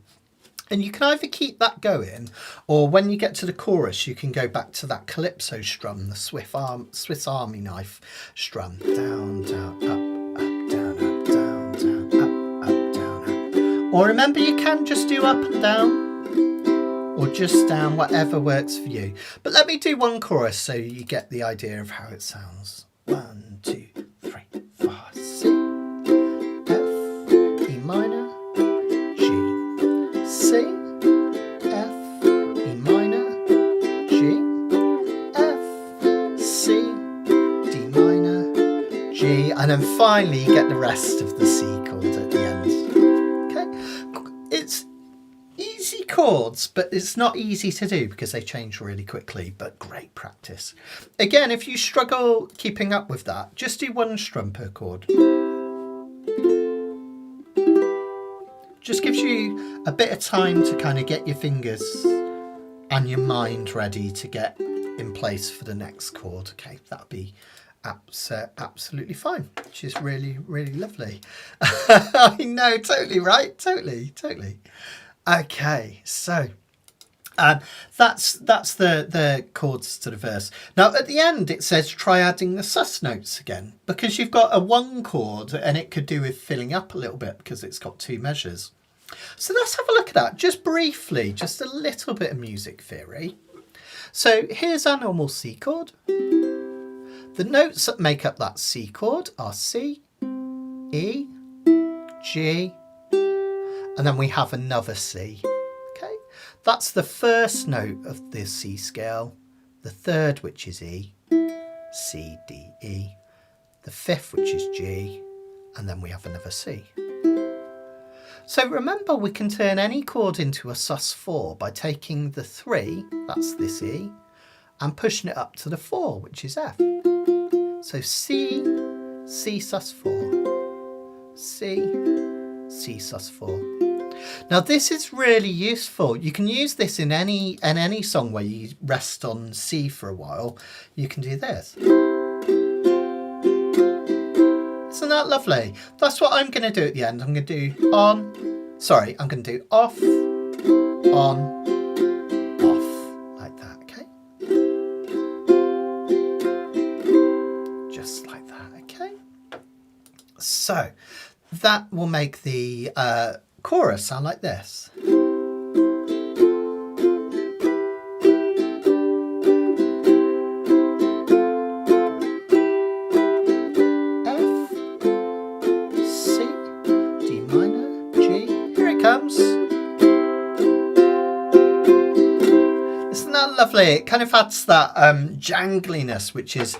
And you can either keep that going, or when you get to the chorus, you can go back to that calypso strum, the Swiss Army knife strum. Down, down, up, down, up, down, down, up, down, up. Or remember, you can just do up and down, or just down, whatever works for you. But let me do one chorus so you get the idea of how it sounds. 1, 2, 3, 4. C, F, E minor, G, C, F, E minor, G, F, C, D minor, G, and then finally you get the rest of the C chord at the end. Okay, it's easy chords, but it's not easy to do because they change really quickly, but great practice. Again, if you struggle keeping up with that, just do one strum per chord. Just gives you a bit of time to kind of get your fingers and your mind ready to get in place for the next chord. Okay, that'll be absolutely fine, which is really, really lovely. I know, totally, right? Totally. Okay, so that's the chords to the verse. Now at the end it says try adding the sus notes again, because you've got a one chord and it could do with filling up a little bit because it's got two measures. So let's have a look at that just briefly, just a little bit of music theory. So here's our normal C chord. The notes that make up that C chord are C, E, G, and then we have another C. Okay, that's the first note of the C scale, the third, which is E, C, D, E, the fifth, which is G, and then we have another C. So remember, we can turn any chord into a sus4 by taking the 3, that's this E, and pushing it up to the 4, which is F. So C, C sus4, C, C sus4. Now this is really useful. You can use this in any song where you rest on C for a while. You can do this. Isn't that lovely? That's what I'm going to do at the end. I'm going to do I'm going to do off, on, off, like that, okay? Just like that, okay? So that will make the chorus sound like this. Lovely. It kind of adds that jangliness, which is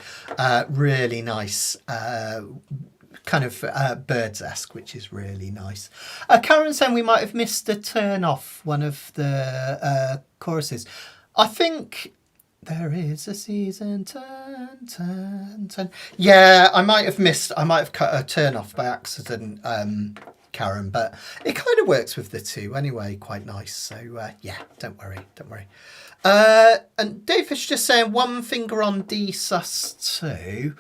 really nice, kind of Byrds-esque, which is really nice. Karen's saying we might have missed a turn off one of the choruses. I think there is a season, turn. Yeah, I might have cut a turn off by accident, Karen, but it kind of works with the two anyway, quite nice. So yeah, don't worry. And David's just saying one finger on D sus2.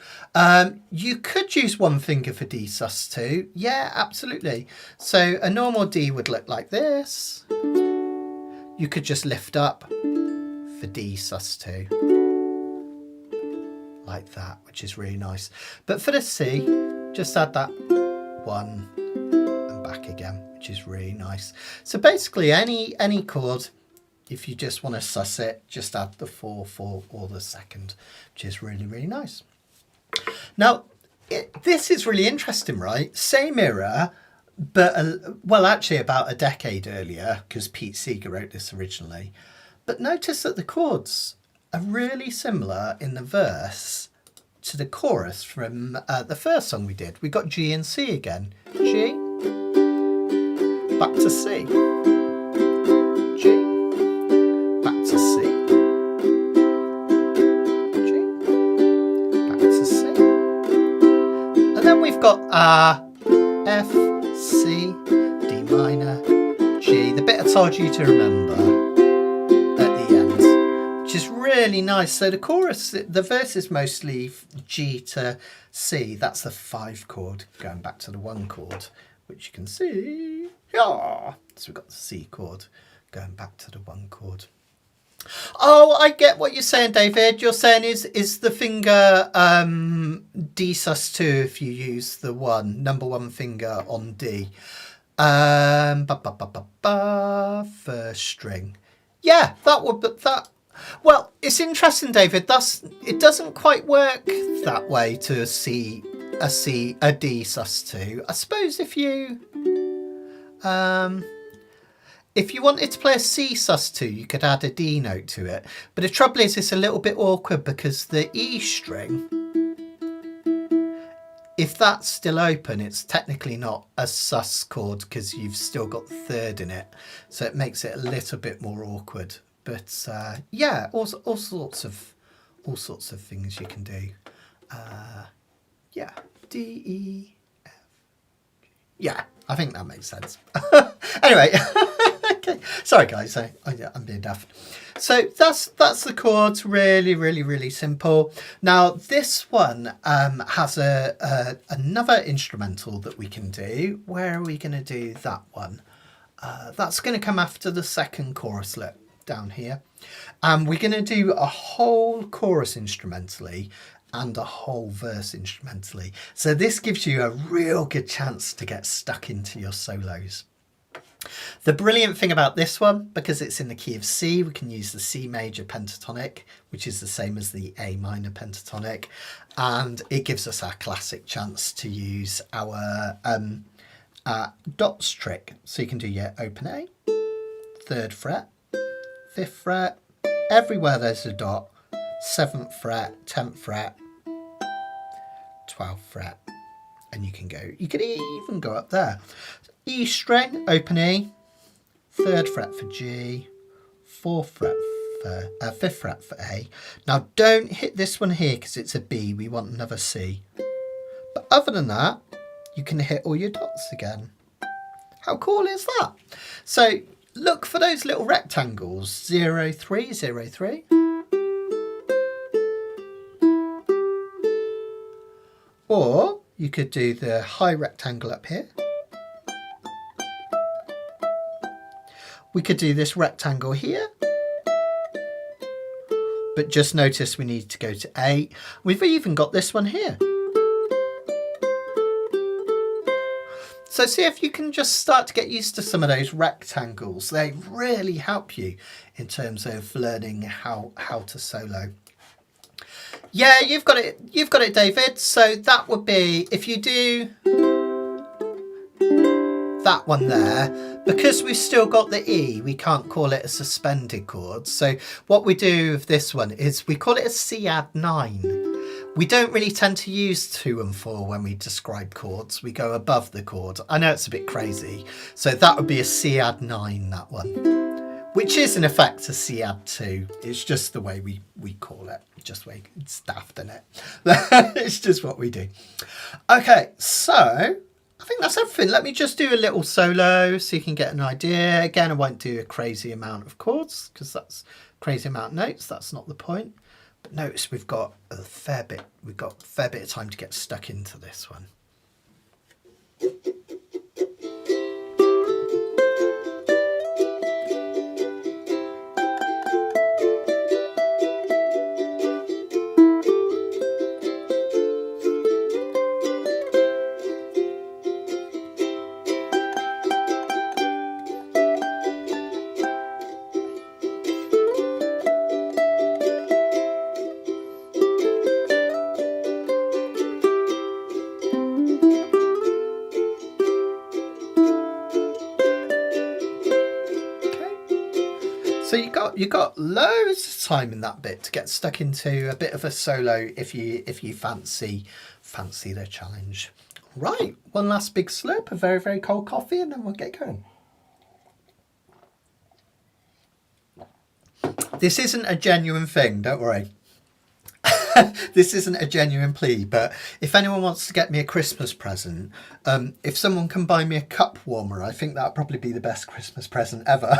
You could use one finger for D sus2. Yeah, absolutely. So a normal D would look like this. You could just lift up for D sus2. Like that, which is really nice. But for the C, just add that one and back again, which is really nice. So basically any chord, if you just want to sus it, just add the 4/4 or the second, which is really, really nice. Now, this is really interesting, right? Same era, but, well, actually about a decade earlier, because Pete Seeger wrote this originally. But notice that the chords are really similar in the verse to the chorus from the first song we did. We got G and C again. G, back to C. To C, G, back to C, and then we've got F, C, D minor, G, the bit I told you to remember at the end, which is really nice. So the chorus, the verse is mostly G to C, that's the 5 chord, going back to the 1 chord, which you can see, yeah. So we've got the C chord, going back to the 1 chord. Oh, I get what you're saying, David. You're saying is the finger D sus2 if you use the number 1 finger on D. First string. Yeah, that would, but that. Well, it's interesting, David. It doesn't quite work that way to a D sus2. I suppose if you wanted to play a C sus2, you could add a D note to it. But the trouble is, it's a little bit awkward because the E string if that's still open, it's technically not a sus chord because you've still got the third in it. So it makes it a little bit more awkward. But yeah, all sorts of things you can do. Yeah, D, E, F, G. Yeah, I think that makes sense. Anyway, okay. Sorry guys, I'm being daft. So that's the chords. Really, really, really simple. Now this one has another instrumental that we can do. Where are we going to do that one? That's going to come after the second chorus. Look down here. We're going to do a whole chorus instrumentally and a whole verse instrumentally. So this gives you a real good chance to get stuck into your solos. The brilliant thing about this one, because it's in the key of C, we can use the C major pentatonic, which is the same as the A minor pentatonic, and it gives us our classic chance to use our dots trick. So you can do your open A, 3rd fret, 5th fret, everywhere there's a dot, 7th fret, 10th fret, 12th fret, and you can even go up there. E string, open E, 3rd fret for G, 4th fret for 5th fret for A. Now don't hit this one here because it's a B, we want another C. But other than that, you can hit all your dots again. How cool is that? So look for those little rectangles, 0, 3, 0, 3. Or you could do the high rectangle up here. We could do this rectangle here. But just notice we need to go to 8. We've even got this one here. So see if you can just start to get used to some of those rectangles. They really help you in terms of learning how to solo. Yeah, you've got it, David. So that would be, if you do that one there, because we've still got the E, we can't call it a suspended chord. So what we do with this one is we call it a C add 9. We don't really tend to use 2 and 4 when we describe chords. We go above the chord. I know it's a bit crazy. So that would be a C add 9, that one, which is in effect a C add 2. It's just the way we call it. Just the way it's daft, isn't it? It's just what we do. Okay, so I think that's everything. Let me just do a little solo so you can get an idea. Again, I won't do a crazy amount of chords because that's crazy amount of notes. That's not the point. But notice we've got a fair bit. We've got a fair bit of time to get stuck into this one. So you got loads of time in that bit to get stuck into a bit of a solo if you fancy the challenge. Right, one last big slurp of very, very cold coffee and then we'll get going. This isn't a genuine thing, don't worry. This isn't a genuine plea, but if anyone wants to get me a Christmas present, if someone can buy me a cup warmer, I think that'd probably be the best Christmas present ever.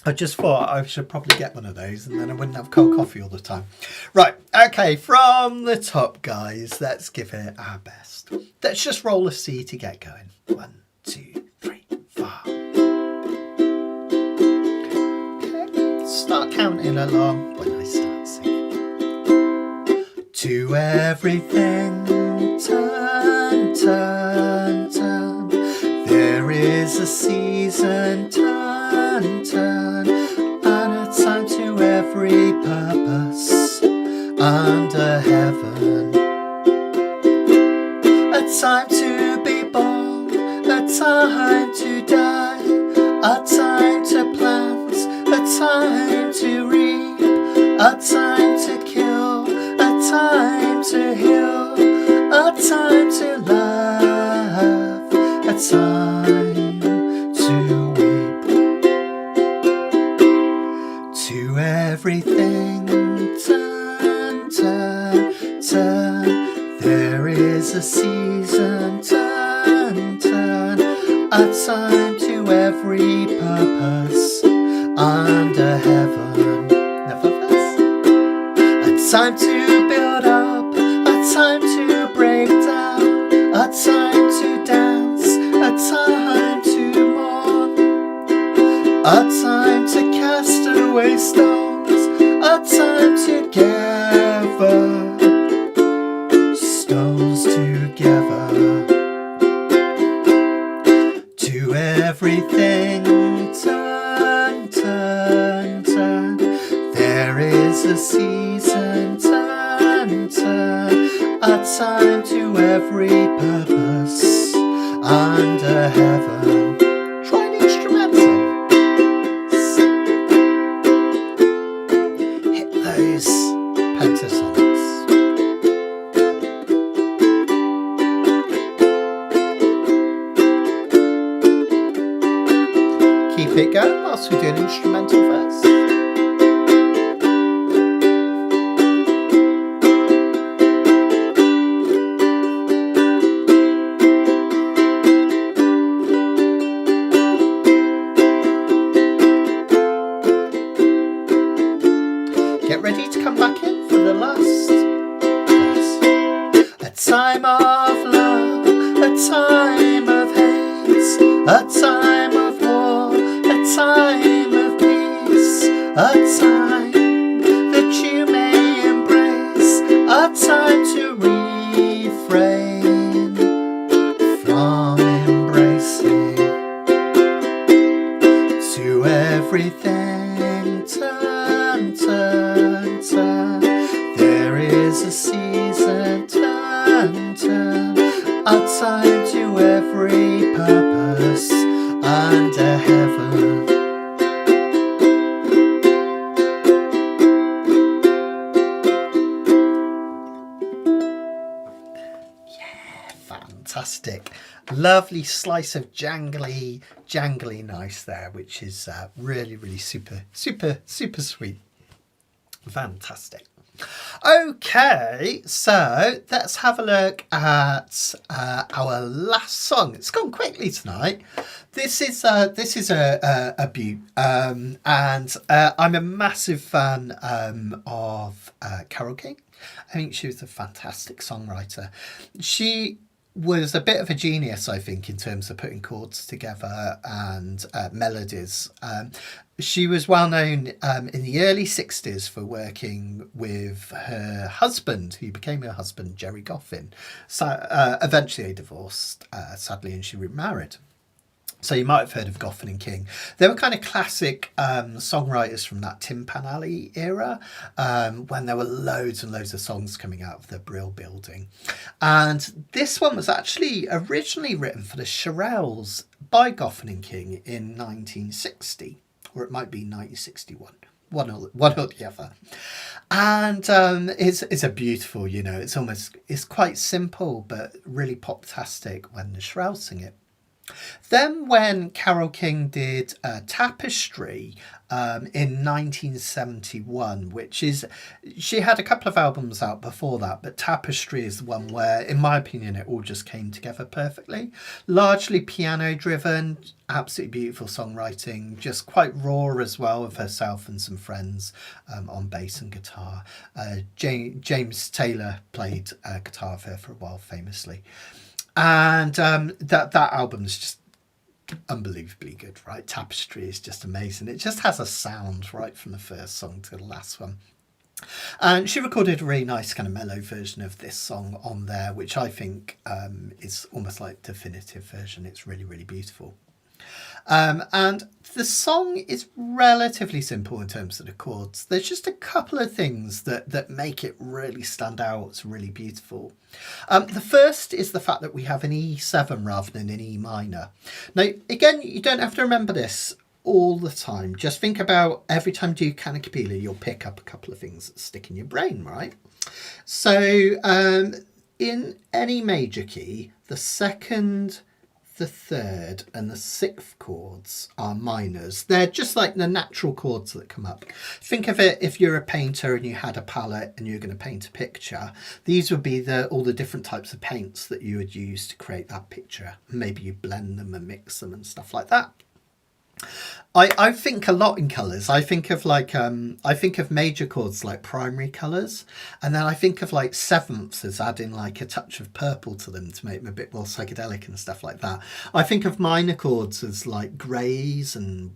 I just thought I should probably get one of those and then I wouldn't have cold coffee all the time. Right, okay, from the top, guys, let's give it our best. Let's just roll a C to get going. 1, 2, 3, 4. Okay, start counting along when I start singing. To everything, turn, turn, turn. There is a season, turn, turn, and a time to every purpose under heaven. A time to be born, a time to die, a time to plant, a time to reap, a time to kill, a time to heal, a time to laugh, a time to weep. To everything turn, turn, turn. There is a season, turn, turn. A time to every purpose under heaven. Never less. A time to build up, a time to break down, a time to dance, a time to mourn, a time to cast away stones, a time to gather stones together. To everything turn, turn, turn. There is a season, turn, turn. A time to every purpose under heaven. Try an instrumental. Hit those pentatonics. Keep it going whilst we do an instrumental verse. Get ready to come back in for the last verse. A time of love, a time of hate, a time of war, a time of peace, a time that you may embrace, a time to refrain from embracing. To everything turn, turn, turn. There is a season, turn, turn. A time to every purpose under heaven. Yeah, fantastic. Lovely slice of jangly nice there, which is really, really super sweet. Fantastic. Okay, so let's have a look at our last song. It's gone quickly tonight. This is a beaut, and I'm a massive fan of Carole King. I think she was a fantastic songwriter. She was a bit of a genius, I think, in terms of putting chords together and melodies. She was well known in the early 60s for working with her husband, who became her husband, Jerry Goffin. So eventually they divorced, sadly, and she remarried. So you might have heard of Goffin and King. They were kind of classic songwriters from that Tin Pan Alley era, when there were loads and loads of songs coming out of the Brill building. And this one was actually originally written for the Shirelles by Goffin and King in 1960, or it might be 1961. One or the other. And it's a beautiful, it's quite simple, but really pop-tastic when the Shirelles sing it. Then when Carole King did Tapestry in 1971, which is, she had a couple of albums out before that, but Tapestry is the one where, in my opinion, it all just came together perfectly. Largely piano driven, absolutely beautiful songwriting, just quite raw as well, with herself and some friends on bass and guitar. James Taylor played guitar for her for a while, famously. And that album is just unbelievably good, right? Tapestry is just amazing. It just has a sound right from the first song to the last one. And she recorded a really nice kind of mellow version of this song on there, which I think is almost like the definitive version. It's really, really beautiful. And the song is relatively simple in terms of the chords. There's just a couple of things that make it really stand out. It's really beautiful. The first is the fact that we have an E7 rather than an E minor. Now, again, you don't have to remember this all the time. Just think about every time you do Kanikapila, you'll pick up a couple of things that stick in your brain, right? So in any major key, the second, the third and the sixth chords are minors. They're just like the natural chords that come up. Think of it if you're a painter and you had a palette and you're going to paint a picture. These would be all the different types of paints that you would use to create that picture. Maybe you blend them and mix them and stuff like that. I think a lot in colours. I think of major chords like primary colours, and then I think of like sevenths as adding like a touch of purple to them to make them a bit more psychedelic and stuff like that. I think of minor chords as like greys and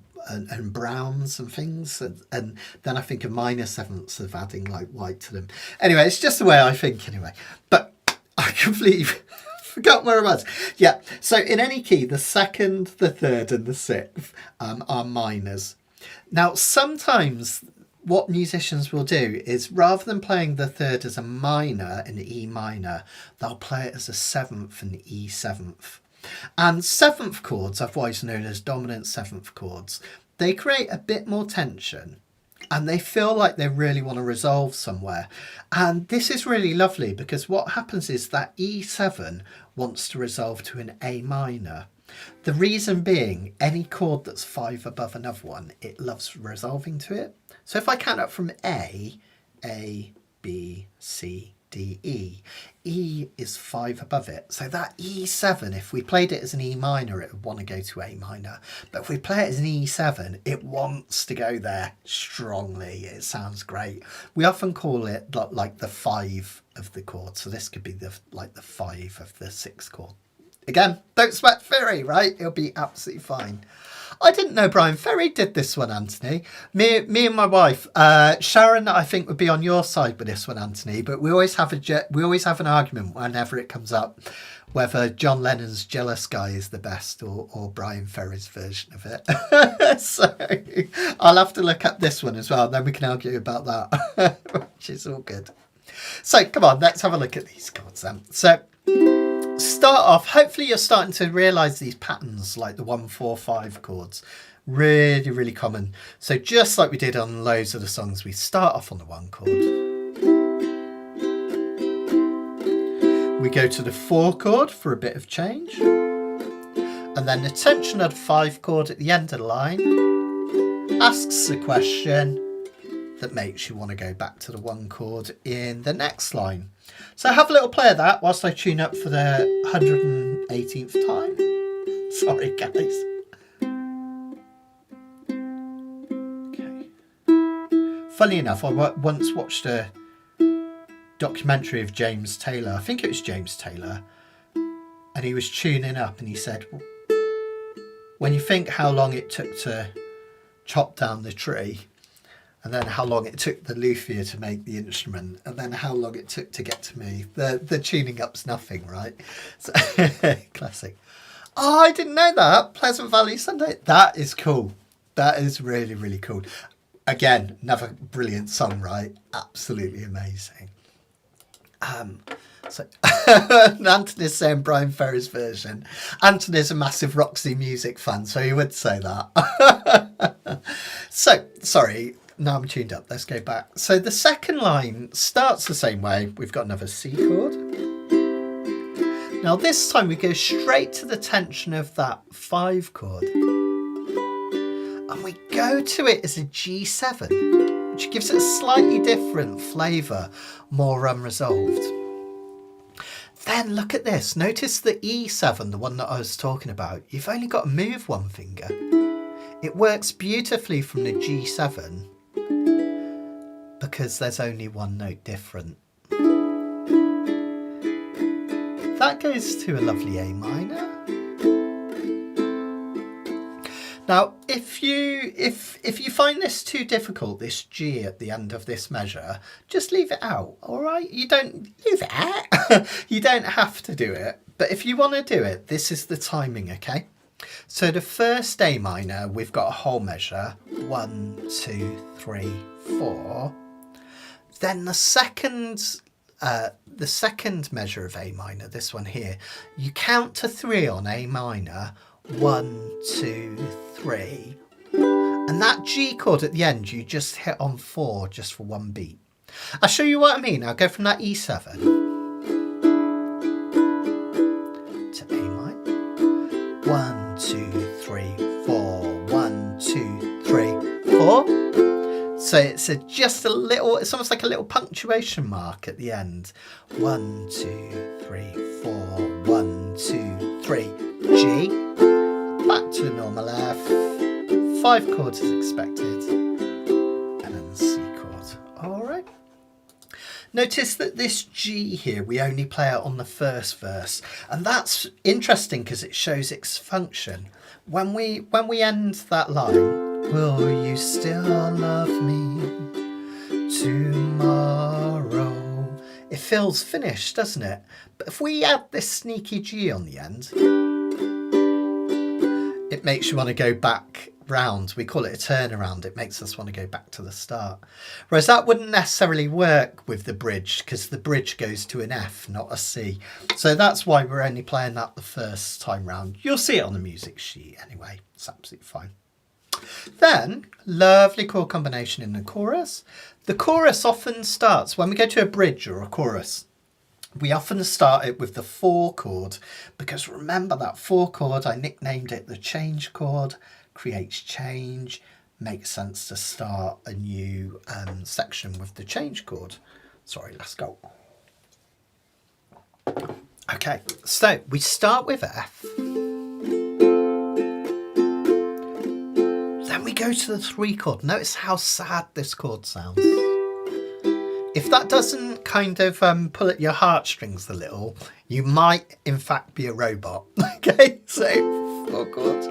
browns and things, and then I think of minor sevenths of adding like white to them. Anyway, it's just the way I think anyway. But I completely forgot where I was. Yeah, so in any key, the second, the third and the sixth are minors. Now, sometimes what musicians will do is rather than playing the third as a minor in E minor, they'll play it as a seventh in E seventh. And seventh chords, otherwise known as dominant seventh chords, they create a bit more tension. And they feel like they really want to resolve somewhere. And this is really lovely because what happens is that E7 wants to resolve to an A minor. The reason being, any chord that's 5 above another one, it loves resolving to it. So if I count up from A, B, C, D, E is 5 above it. So that E7, if we played it as an E minor, it would want to go to A minor. But if we play it as an E7, it wants to go there strongly. It sounds great. We often call it like the 5 of the chord. So this could be the 5 of the 6th chord. Again, don't sweat theory, right? It'll be absolutely fine. I didn't know Brian Ferry did this one, Anthony. Me and my wife, Sharon, I think would be on your side with this one, Anthony. But we always have an argument whenever it comes up, whether John Lennon's "Jealous Guy" is the best or Brian Ferry's version of it. So I'll have to look up this one as well, and then we can argue about that, which is all good. So come on, let's have a look at these chords then. So start off, hopefully you're starting to realise these patterns like the 1, 4, 5 chords. Really, really common. So just like we did on loads of the songs, we start off on the 1 chord. We go to the 4 chord for a bit of change. And then the tension of the 5 chord at the end of the line asks a question that makes you want to go back to the 1 chord in the next line. So have a little play of that whilst I tune up for the 118th time. Sorry, guys. Okay. Funny enough, I once watched a documentary of James Taylor. I think it was James Taylor. And he was tuning up and he said, when you think how long it took to chop down the tree, and then how long it took the luthier to make the instrument, and then how long it took to get to me, the tuning up's nothing, right? So, classic. Oh, I didn't know that. Pleasant Valley Sunday. That is cool. That is really, really cool. Again, another brilliant song, right? Absolutely amazing. So Anthony's saying Brian Ferry's version. Anthony's a massive Roxy Music fan, so he would say that. So, sorry. Now I'm tuned up. Let's go back. So the second line starts the same way. We've got another C chord. Now this time we go straight to the tension of that 5 chord. And we go to it as a G7, which gives it a slightly different flavour, more unresolved. Then look at this. Notice the E7, the one that I was talking about. You've only got to move 1 finger. It works beautifully from the G7 because there's only 1 note different. That goes to a lovely A minor. Now, if you find this too difficult, this G at the end of this measure, just leave it out, all right? You don't leave it out. You don't have to do it, but if you want to do it, this is the timing, okay? So the first A minor, we've got a whole measure, 1, 2, 3, 4. Then the second measure of A minor, this one here, you count to 3 on A minor, 1, 2, 3. And that G chord at the end, you just hit on 4 just for one beat. I'll show you what I mean. I'll go from that E7 to A minor. 1, 2, 3, 4. 1, 2, 3, 4. So it's just a little, it's almost like a little punctuation mark at the end. 1, 2, 3, 4. 1, 2, 3. G. Back to a normal F. 5 chords as expected. And then the C chord. All right. Notice that this G here, we only play it on the first verse. And that's interesting because it shows its function. When we end that line, will you still love me tomorrow? It feels finished, doesn't it? But if we add this sneaky G on the end, it makes you want to go back round. We call it a turnaround. It makes us want to go back to the start. Whereas that wouldn't necessarily work with the bridge because the bridge goes to an F, not a C. So that's why we're only playing that the first time round. You'll see it on the music sheet anyway. It's absolutely fine. Then, lovely chord combination in the chorus. The chorus often starts, when we go to a bridge or a chorus, we often start it with the 4 chord, because remember that 4 chord, I nicknamed it the change chord, creates change, makes sense to start a new section with the change chord. Sorry, let's go. Okay, so we start with F. Then we go to the 3 chord. Notice how sad this chord sounds. If that doesn't kind of pull at your heartstrings a little, you might in fact be a robot. Okay, so 4 chord,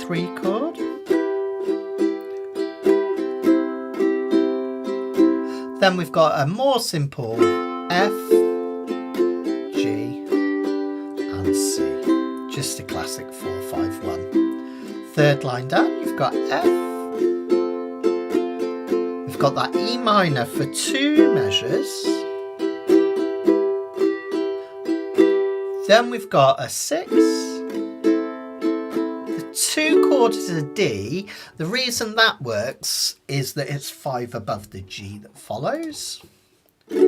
3 chord. Then we've got a more simple F, G and C. Just a classic 4-5-1. Third line down, you've got F. We've got that E minor for 2 measures. Then we've got a 6. The 2 chord is a D. The reason that works is that it's 5 above the G that follows. And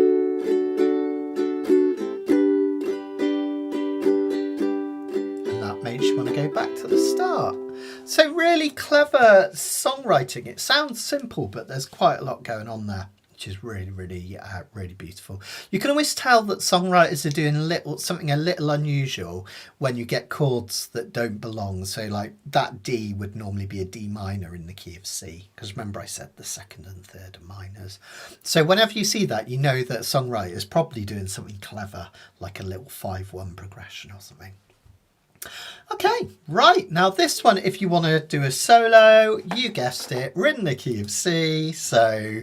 that makes you want to go back to the start. So really clever songwriting. It sounds simple, but there's quite a lot going on there, which is really, really, really beautiful. You can always tell that songwriters are doing something a little unusual when you get chords that don't belong. So like that D would normally be a D minor in the key of C, because remember I said the 2nd and 3rd are minors. So whenever you see that, you know that a songwriter is probably doing something clever, like a little 5-1 progression or something. Okay, right, now this one, if you want to do a solo, you guessed it, we're in the key of C, so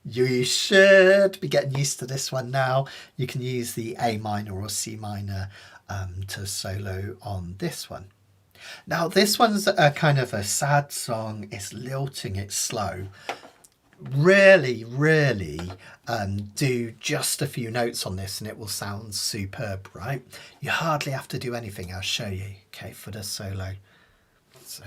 you should be getting used to this one now. You can use the A minor or C minor to solo on this one. Now this one's a kind of a sad song, it's lilting, it's slow. Really, really do just a few notes on this and it will sound superb, right? You hardly have to do anything, I'll show you, okay, for the solo. So.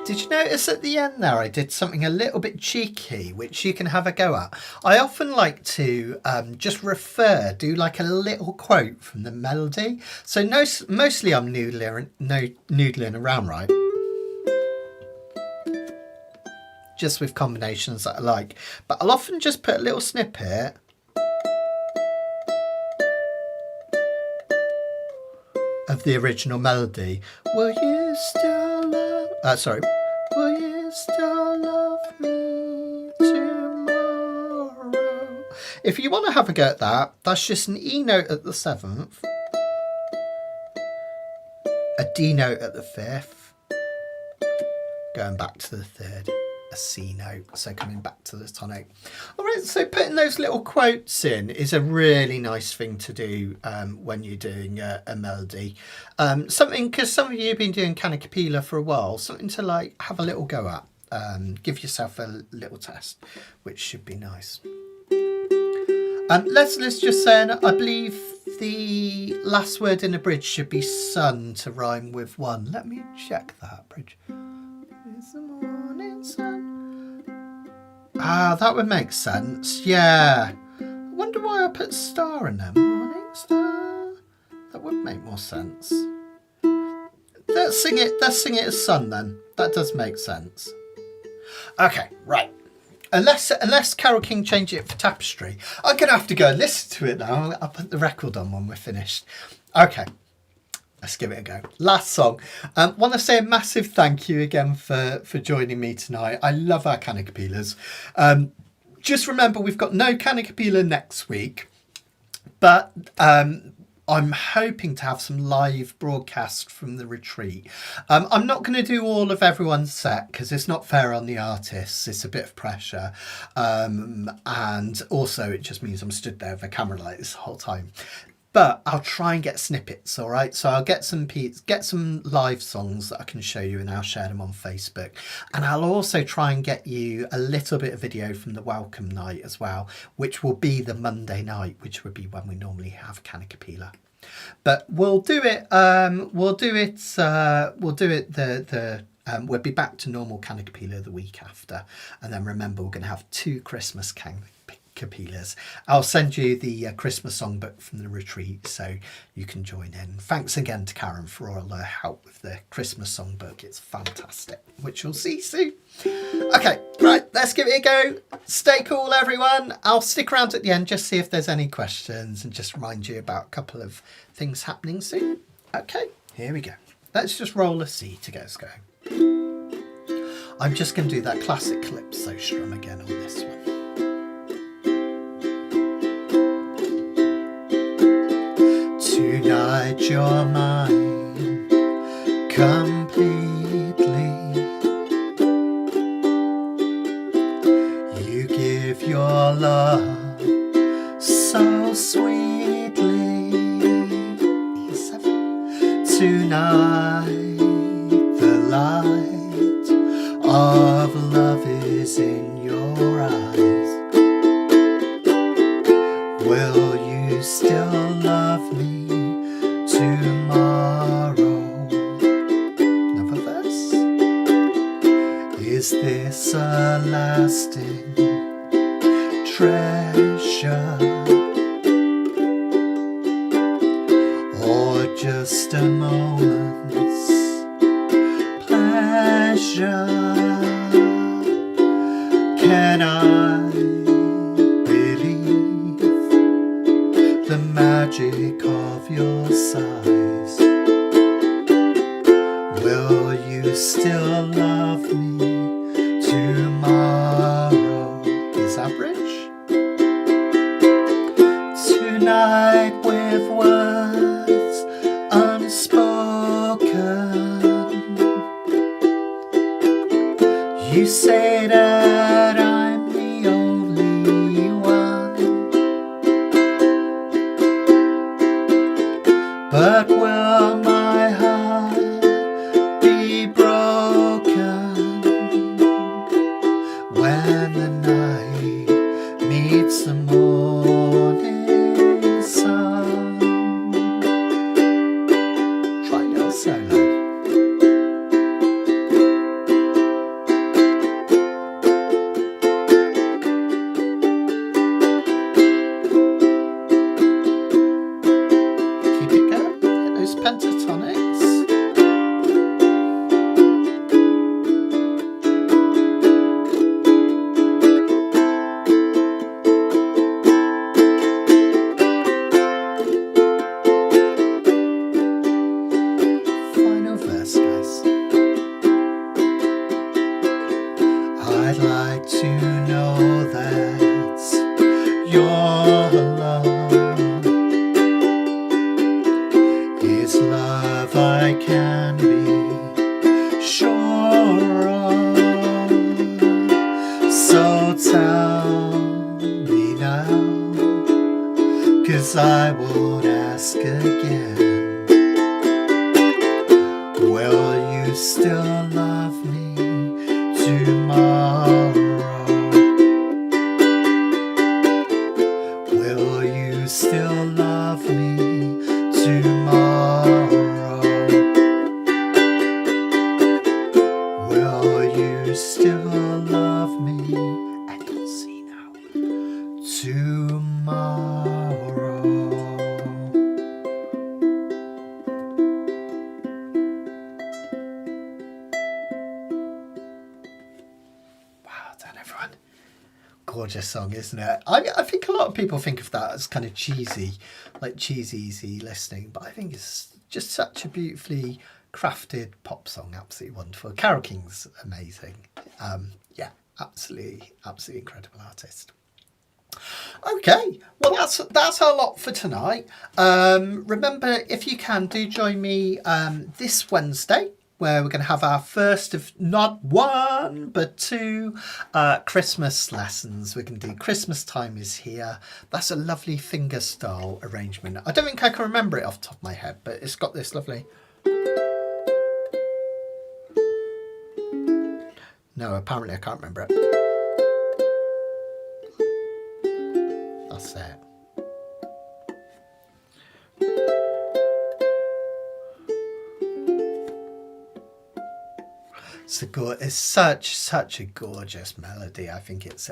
Did you notice at the end there I did something a little bit cheeky, which you can have a go at? I often like to just do like a little quote from the melody. So mostly I'm noodling around, right? Just with combinations that I like. But I'll often just put a little snippet. Of the original melody. Will you still love... sorry. Will you still love me tomorrow? If you want to have a go at that, that's just an E note at the 7th. a D note at the 5th, going back to the 3rd, a C note, so coming back to the tonic. All right, so putting those little quotes in is a really nice thing to do when you're doing a melody. Something, because some of you have been doing Kanikapila for a while, something to like have a little go at. Give yourself a little test, which should be nice. Let's just say, I believe the last word in the bridge should be sun to rhyme with one. Let me check that bridge. It's the morning sun. Ah, that would make sense. Yeah. I wonder why I put star in there. Morning star. That would make more sense. Let's sing it as sun then. That does make sense. Okay, right. Unless Carole King changed it for Tapestry. I'm going to have to go and listen to it now. I'll put the record on when we're finished. Okay, let's give it a go. Last song. Want to say a massive thank you again for joining me tonight. I love our Kanikapilas. Just remember, we've got no Kanikapila next week. But I'm hoping to have some live broadcast from the retreat. I'm not going to do all of everyone's set because it's not fair on the artists. It's a bit of pressure. And also it just means I'm stood there with a camera like this the whole time. But I'll try and get snippets, all right? So I'll get some live songs that I can show you and I'll share them on Facebook. And I'll also try and get you a little bit of video from the welcome night as well, which will be the Monday night, which would be when we normally have Kanikapila. But we'll do it. We'll be back to normal Kanikapila the week after, and then remember we're going to have 2 Christmas Kapilas. I'll send you the Christmas songbook from the retreat so you can join in. Thanks again to Karen for all her help with the Christmas songbook. It's fantastic, which you'll see soon. Okay, right, let's give it a go. Stay cool, everyone. I'll stick around at the end, just see if there's any questions and just remind you about a couple of things happening soon. Okay, here we go. Let's just roll a C to get us going. I'm just going to do that classic calypso strum again on this one. Tonight you're mine completely. You give your love so sweetly. Tonight the light of love is in your eyes. Will you still love me tomorrow? Another verse. Is this a lasting treasure, or just a moment's pleasure? Can I believe the magic of your sighs? Will you still love me tomorrow? Is that bridge? Tonight with words unspoken, you say that I'm the only one. But will my heart be broken when the night meets the morning sun? Try a little solo. 'cause I won't ask again. Will you still love me tomorrow? Will you still love me tomorrow? Will you still love me? I can see now. Tomorrow. Wow, done everyone. Gorgeous song, isn't it? I think a lot of people think of that as kind of cheesy, like cheesy, easy listening, but I think it's just such a beautifully crafted pop song. Absolutely wonderful. Carole King's amazing. Yeah, absolutely incredible artist. Okay, well that's our lot for tonight. Remember, if you can, do join me this Wednesday, where we're going to have our first of not one but two Christmas lessons. We're going to do Christmas Time Is Here. That's a lovely finger style arrangement. I don't think I can remember it off the top of my head, but it's got this lovely... No, apparently I can't remember it. That's it. It's such a gorgeous melody. I think it's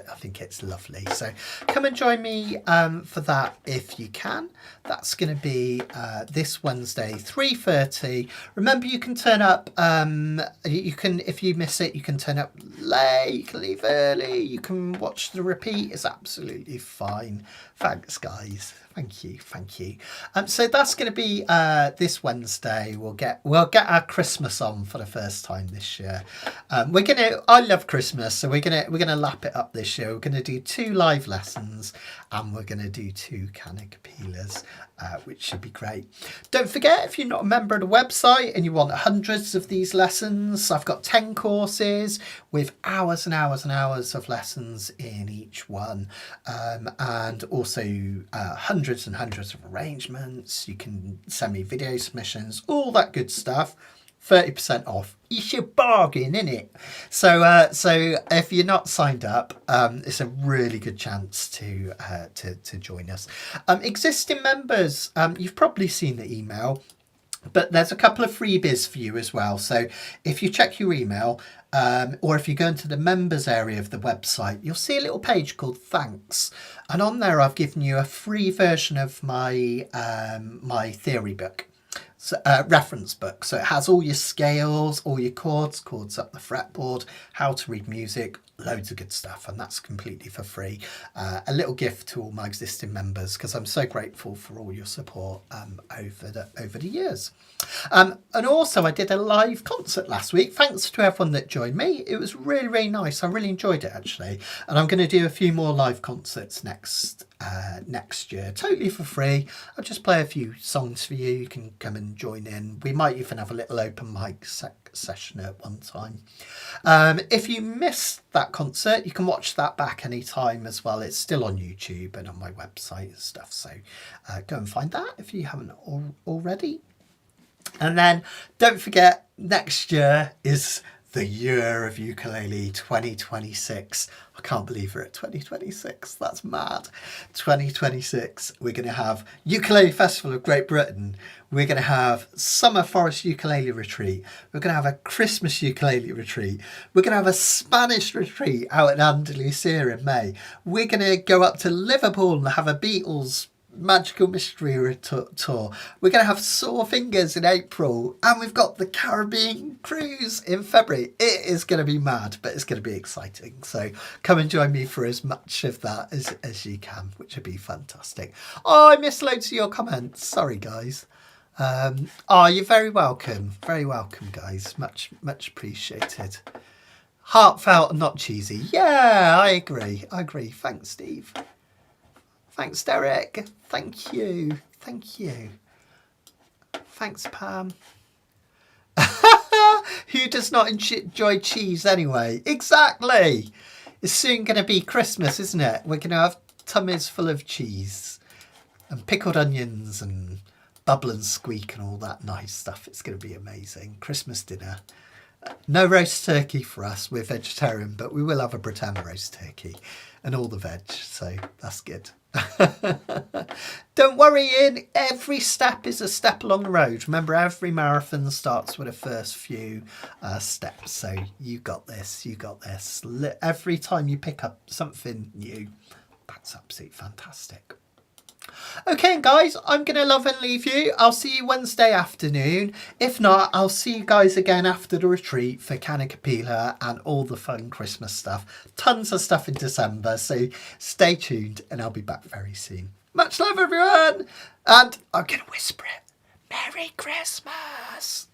lovely. So come and join me for that if you can. That's going to be this Wednesday, 3:30. Remember, you can turn up. You can, if you miss it, you can turn up late. You can leave early. You can watch the repeat. It's absolutely fine. Thanks, guys. Thank you. So that's going to be this Wednesday. We'll get our Christmas on for the first time this year. I love Christmas, so we're gonna lap it up this year. We're gonna do 2 live lessons, and we're gonna do 2 Kanikapilas, which should be great. Don't forget, if you're not a member of the website and you want hundreds of these lessons, I've got 10 courses with hours and hours and hours of lessons in each one, and also hundreds and hundreds of arrangements. You can send me video submissions, all that good stuff. 30% off. It's your bargain, innit? So if you're not signed up, it's a really good chance to join us. Existing members, you've probably seen the email, but there's a couple of freebies for you as well. So if you check your email, or if you go into the members area of the website, you'll see a little page called Thanks. And on there, I've given you a free version of my my theory book. So, reference book. So it has all your scales, all your chords up the fretboard, how to read music, loads of good stuff, and that's completely for free. A little gift to all my existing members, because I'm so grateful for all your support over the years. And also, I did a live concert last week. Thanks to everyone that joined me. It was really, really nice. I really enjoyed it, actually. And I'm going to do a few more live concerts next year, totally for free. I'll just play a few songs for you. You can come and join in. We might even have a little open mic session at one time. If you missed that concert, you can watch that back anytime as well. It's still on YouTube and on my website and stuff, so go and find that if you haven't already. And then don't forget, next year is the year of ukulele, 2026. I can't believe we're at 2026. That's mad. 2026, we're going to have Ukulele Festival of Great Britain. We're going to have Summer Forest Ukulele Retreat. We're going to have a Christmas Ukulele Retreat. We're going to have a Spanish retreat out in Andalusia in May. We're going to go up to Liverpool and have a Beatles Magical Mystery Tour. We're going to have Sore Fingers in April, and we've got the Caribbean Cruise in February. It is going to be mad, but it's going to be exciting. So come and join me for as much of that as you can, which would be fantastic. Oh, I missed loads of your comments. Sorry, guys. You're very welcome. Very welcome, guys. Much appreciated. Heartfelt and not cheesy. Yeah, I agree. Thanks, Steve. Thanks, Derek. Thank you. Thanks, Pam. Who does not enjoy cheese anyway? Exactly. It's soon going to be Christmas, isn't it? We're going to have tummies full of cheese. and pickled onions and bubble and squeak and all that nice stuff. It's going to be amazing. Christmas dinner. No roast turkey for us. We're vegetarian, but we will have a pretend roast turkey and all the veg. So that's good. Don't worry, Ian. Every step is a step along the road. Remember, every marathon starts with the first few steps. So you got this. You got this. Every time you pick up something new, that's absolutely fantastic. Okay, guys, I'm going to love and leave you. I'll see you Wednesday afternoon. If not, I'll see you guys again after the retreat for Kanikapila and all the fun Christmas stuff. Tons of stuff in December, so stay tuned and I'll be back very soon. Much love, everyone. And I'm going to whisper it. Merry Christmas.